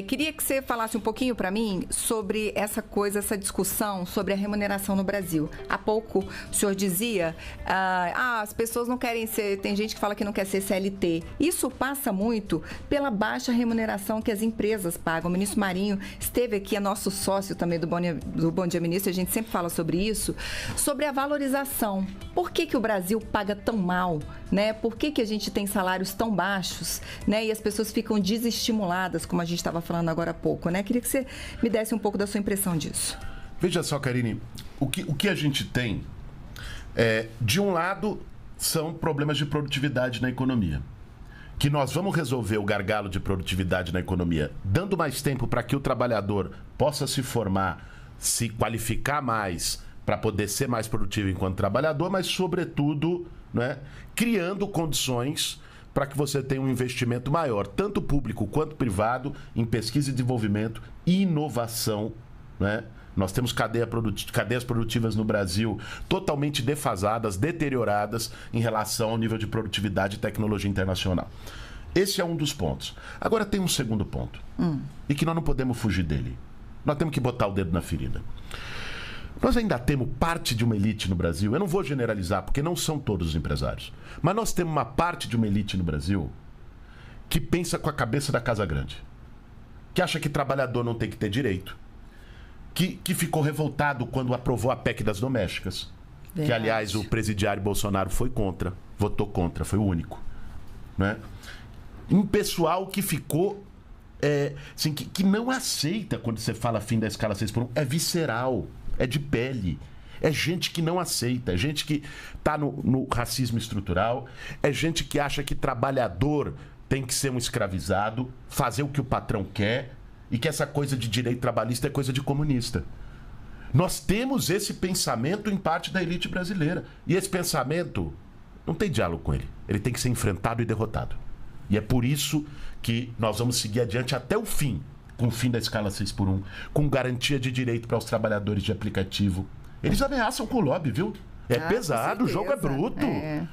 Queria que você falasse um pouquinho para mim sobre essa discussão sobre a remuneração no Brasil. Há pouco o senhor dizia, as pessoas não querem ser, tem gente que fala que não quer ser CLT. Isso passa muito pela baixa remuneração que as empresas pagam. O ministro Marinho esteve aqui, é nosso sócio também do Bom Dia Ministro, a gente sempre fala sobre isso, sobre a valorização. Por que o Brasil paga tão mal, né? Por que a gente tem salários tão baixos, né? E as pessoas ficam desestimuladas, como a gente estava falando agora há pouco, né? Queria que você me desse um pouco da sua impressão disso. Veja só, Karine, o que a gente tem, de um lado, são problemas de produtividade na economia. Que nós vamos resolver o gargalo de produtividade na economia dando mais tempo para que o trabalhador possa se formar, se qualificar mais, para poder ser mais produtivo enquanto trabalhador, mas, sobretudo, né, criando condições para que você tenha um investimento maior, tanto público quanto privado, em pesquisa e desenvolvimento e inovação, né? Nós temos cadeias produtivas no Brasil totalmente defasadas, deterioradas em relação ao nível de produtividade e tecnologia internacional. Esse é um dos pontos. Agora tem um segundo ponto, e que nós não podemos fugir dele. Nós temos que botar o dedo na ferida. Nós ainda temos parte de uma elite no Brasil, eu não vou generalizar, porque não são todos os empresários, mas nós temos uma parte de uma elite no Brasil que pensa com a cabeça da Casa Grande, que acha que trabalhador não tem que ter direito, que ficou revoltado quando aprovou a PEC das domésticas, verdade, que, aliás, o presidiário Bolsonaro foi contra, votou contra, foi o único, né? Um pessoal que ficou, assim, que não aceita quando você fala fim da escala 6x1, é visceral. É de pele. É gente que não aceita. É gente que está no racismo estrutural. É gente que acha que trabalhador tem que ser um escravizado, fazer o que o patrão quer, e que essa coisa de direito trabalhista é coisa de comunista. Nós temos esse pensamento em parte da elite brasileira. E esse pensamento não tem diálogo com ele. Ele tem que ser enfrentado e derrotado. E é por isso que nós vamos seguir adiante até o fim, com o fim da escala 6x1, com garantia de direito para os trabalhadores de aplicativo. Eles ameaçam com o lobby, viu? É pesado, o jogo é bruto.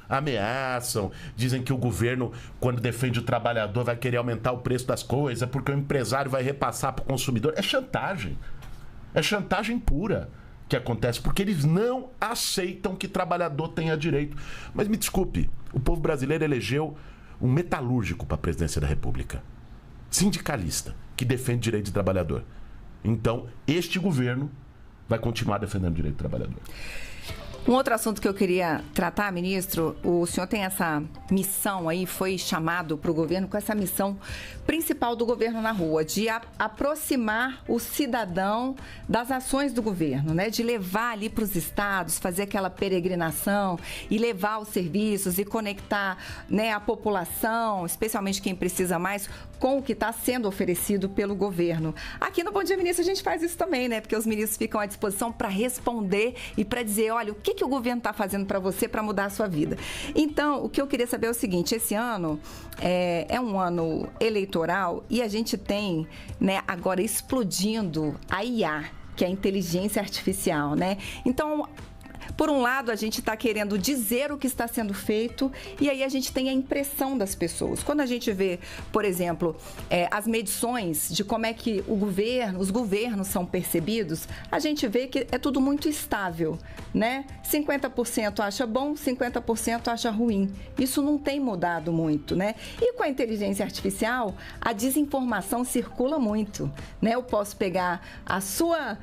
Ameaçam, dizem que o governo, quando defende o trabalhador, vai querer aumentar o preço das coisas, porque o empresário vai repassar para o consumidor. É chantagem. É chantagem pura que acontece, porque eles não aceitam que trabalhador tenha direito. Mas me desculpe, o povo brasileiro elegeu um metalúrgico para a presidência da República. Sindicalista, que defende direito de trabalhador. Então, este governo vai continuar defendendo o direito do trabalhador. Um outro assunto que eu queria tratar, ministro, o senhor tem essa missão aí, foi chamado para o governo com essa missão principal do governo na rua, de aproximar o cidadão das ações do governo, né? De levar ali para os estados, fazer aquela peregrinação e levar os serviços e conectar, né, a população, especialmente quem precisa mais, com o que está sendo oferecido pelo governo. Aqui no Bom Dia Ministro a gente faz isso também, né? Porque os ministros ficam à disposição para responder e para dizer, olha, o que o governo está fazendo para você para mudar a sua vida. Então, o que eu queria saber é o seguinte, esse ano é um ano eleitoral e a gente tem, né, agora explodindo a IA, que é a inteligência artificial, né? Então, por um lado, a gente está querendo dizer o que está sendo feito e aí a gente tem a impressão das pessoas. Quando a gente vê, por exemplo, as medições de como é que os governos são percebidos, a gente vê que é tudo muito estável, né? 50% acha bom, 50% acha ruim. Isso não tem mudado muito, né? E com a inteligência artificial, a desinformação circula muito, né? Eu posso pegar a sua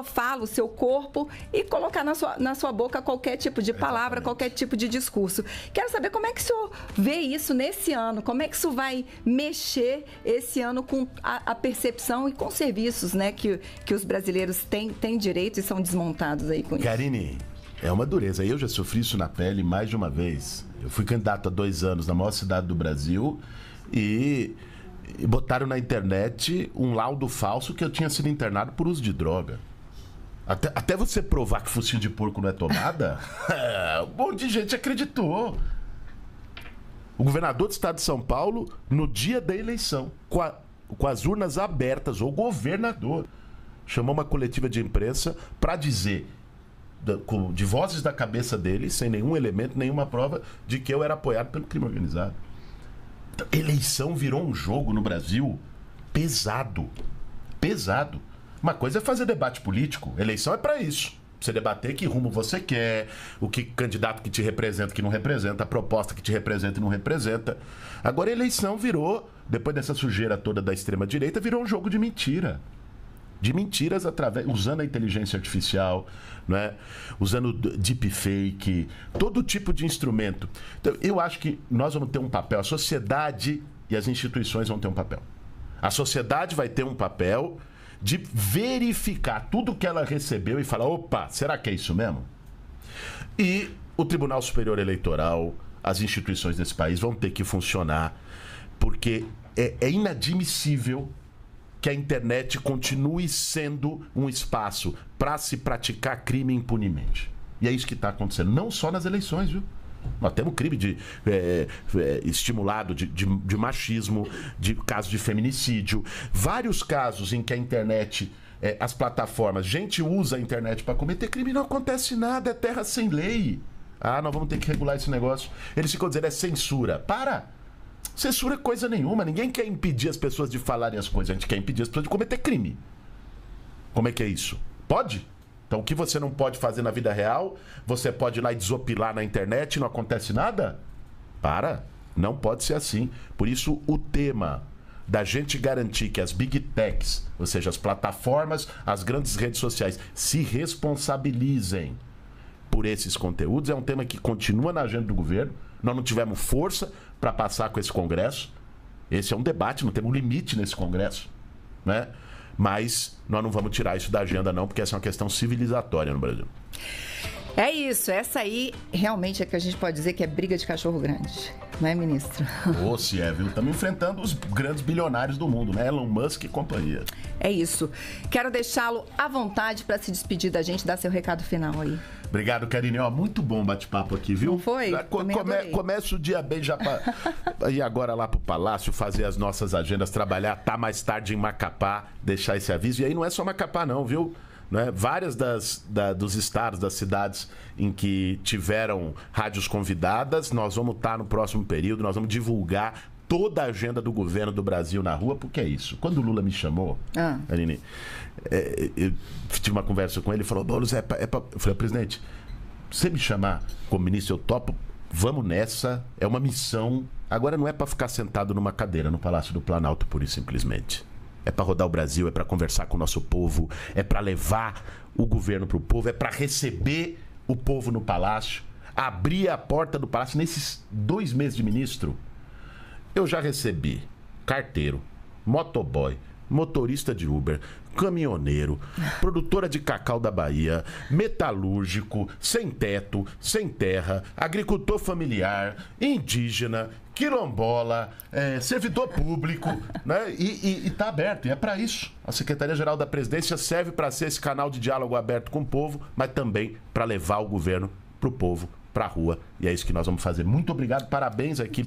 fala, o seu corpo e colocar na sua boca qualquer tipo de palavra, qualquer tipo de discurso. Quero saber como é que o senhor vê isso nesse ano, como é que isso vai mexer esse ano com a percepção e com os serviços, né, que os brasileiros têm direito e são desmontados aí com isso. Karine, é uma dureza. Eu já sofri isso na pele mais de uma vez. Eu fui candidato há 2 anos na maior cidade do Brasil e botaram na internet um laudo falso que eu tinha sido internado por uso de droga. Até você provar que focinho de porco não é tomada, um monte de gente acreditou. O governador do estado de São Paulo, no dia da eleição, com as urnas abertas, o governador chamou uma coletiva de imprensa para dizer, de vozes da cabeça dele, sem nenhum elemento, nenhuma prova, de que eu era apoiado pelo crime organizado. Então, eleição virou um jogo no Brasil pesado. Pesado. Uma coisa é fazer debate político. Eleição é para isso. Você debater que rumo você quer, o que candidato que te representa, que não representa, a proposta que te representa e não representa. Agora a eleição virou, depois dessa sujeira toda da extrema-direita, virou um jogo de mentira. De mentiras usando a inteligência artificial, não é? Usando deepfake, todo tipo de instrumento. Então, eu acho que nós vamos ter um papel, a sociedade e as instituições vão ter um papel. A sociedade vai ter um papel de verificar tudo que ela recebeu e falar, opa, será que é isso mesmo? E o Tribunal Superior Eleitoral, as instituições desse país vão ter que funcionar, porque é inadmissível que a internet continue sendo um espaço para se praticar crime impunemente. E é isso que está acontecendo, não só nas eleições, viu? Nós temos crime estimulado de machismo, de casos de feminicídio, vários casos em que a internet, as plataformas, gente usa a internet para cometer crime e não acontece nada, é terra sem lei. Nós vamos ter que regular esse negócio. Eles ficam dizendo, é censura. Para! Censura é coisa nenhuma, ninguém quer impedir as pessoas de falarem as coisas, a gente quer impedir as pessoas de cometer crime. Como é que é isso? Pode? Então, o que você não pode fazer na vida real, você pode ir lá e desopilar na internet e não acontece nada? Para! Não pode ser assim. Por isso, o tema da gente garantir que as big techs, ou seja, as plataformas, as grandes redes sociais, se responsabilizem por esses conteúdos, é um tema que continua na agenda do governo. Nós não tivemos força para passar com esse Congresso. Esse é um debate, não temos um limite nesse Congresso, né? Mas nós não vamos tirar isso da agenda não, porque essa é uma questão civilizatória no Brasil. É isso, essa aí realmente é que a gente pode dizer que é briga de cachorro grande, não é, ministro? Se é, viu? Estamos enfrentando os grandes bilionários do mundo, né? Elon Musk e companhia. É isso. Quero deixá-lo à vontade para se despedir da gente, dar seu recado final aí. Obrigado, Karine. Muito bom bate-papo aqui, viu? Não foi? Começa o dia bem já para ir agora lá pro Palácio, fazer as nossas agendas, trabalhar, tá mais tarde em Macapá, deixar esse aviso. E aí não é só Macapá não, viu? Né? Várias dos estados, das cidades em que tiveram rádios convidadas, nós vamos estar no próximo período, nós vamos divulgar toda a agenda do governo do Brasil na rua, porque é isso. Quando o Lula me chamou, Aline, eu tive uma conversa com ele, ele falou, Boulos, eu falei, presidente, você me chamar como ministro, eu topo, vamos nessa, é uma missão. Agora não é para ficar sentado numa cadeira no Palácio do Planalto, pura e simplesmente. É para rodar o Brasil, é para conversar com o nosso povo, é para levar o governo para o povo, é para receber o povo no Palácio, abrir a porta do Palácio. Nesses 2 meses de ministro, eu já recebi carteiro, motoboy, motorista de Uber, caminhoneiro, produtora de cacau da Bahia, metalúrgico, sem teto, sem terra, agricultor familiar, indígena, quilombola, servidor público, né? E tá aberto, e é para isso. A Secretaria-Geral da Presidência serve para ser esse canal de diálogo aberto com o povo, mas também para levar o governo para o povo, para a rua. E é isso que nós vamos fazer. Muito obrigado, parabéns aqui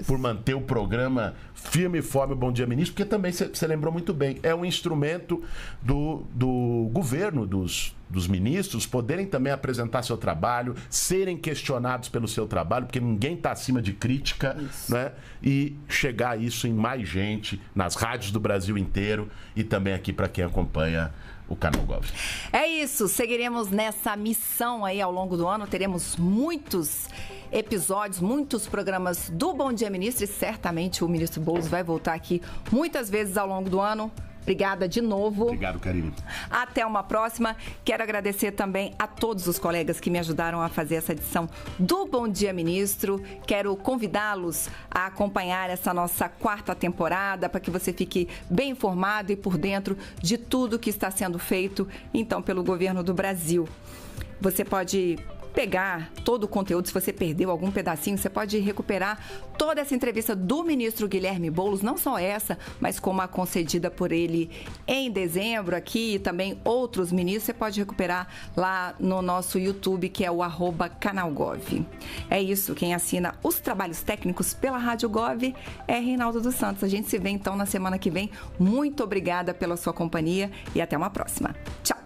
por manter o programa firme e forte, Bom Dia Ministro, porque também você lembrou muito bem, é um instrumento do governo, dos ministros poderem também apresentar seu trabalho, serem questionados pelo seu trabalho, porque ninguém está acima de crítica, né? E chegar isso em mais gente, nas rádios do Brasil inteiro e também aqui para quem acompanha o canal Gov. É isso, seguiremos nessa missão aí ao longo do ano, teremos muitos episódios, muitos programas do Bom Dia Ministro e certamente o ministro Boulos vai voltar aqui muitas vezes ao longo do ano. Obrigada de novo. Obrigado, Karine. Até uma próxima. Quero agradecer também a todos os colegas que me ajudaram a fazer essa edição do Bom Dia Ministro. Quero convidá-los a acompanhar essa nossa 4ª temporada para que você fique bem informado e por dentro de tudo que está sendo feito, então, pelo governo do Brasil. Você pode pegar todo o conteúdo, se você perdeu algum pedacinho, você pode recuperar toda essa entrevista do ministro Guilherme Boulos, não só essa, mas como a concedida por ele em dezembro aqui e também outros ministros, você pode recuperar lá no nosso YouTube, que é o @canalgov. É isso, quem assina os trabalhos técnicos pela Rádio Gov é Reinaldo dos Santos. A gente se vê então na semana que vem. Muito obrigada pela sua companhia e até uma próxima. Tchau!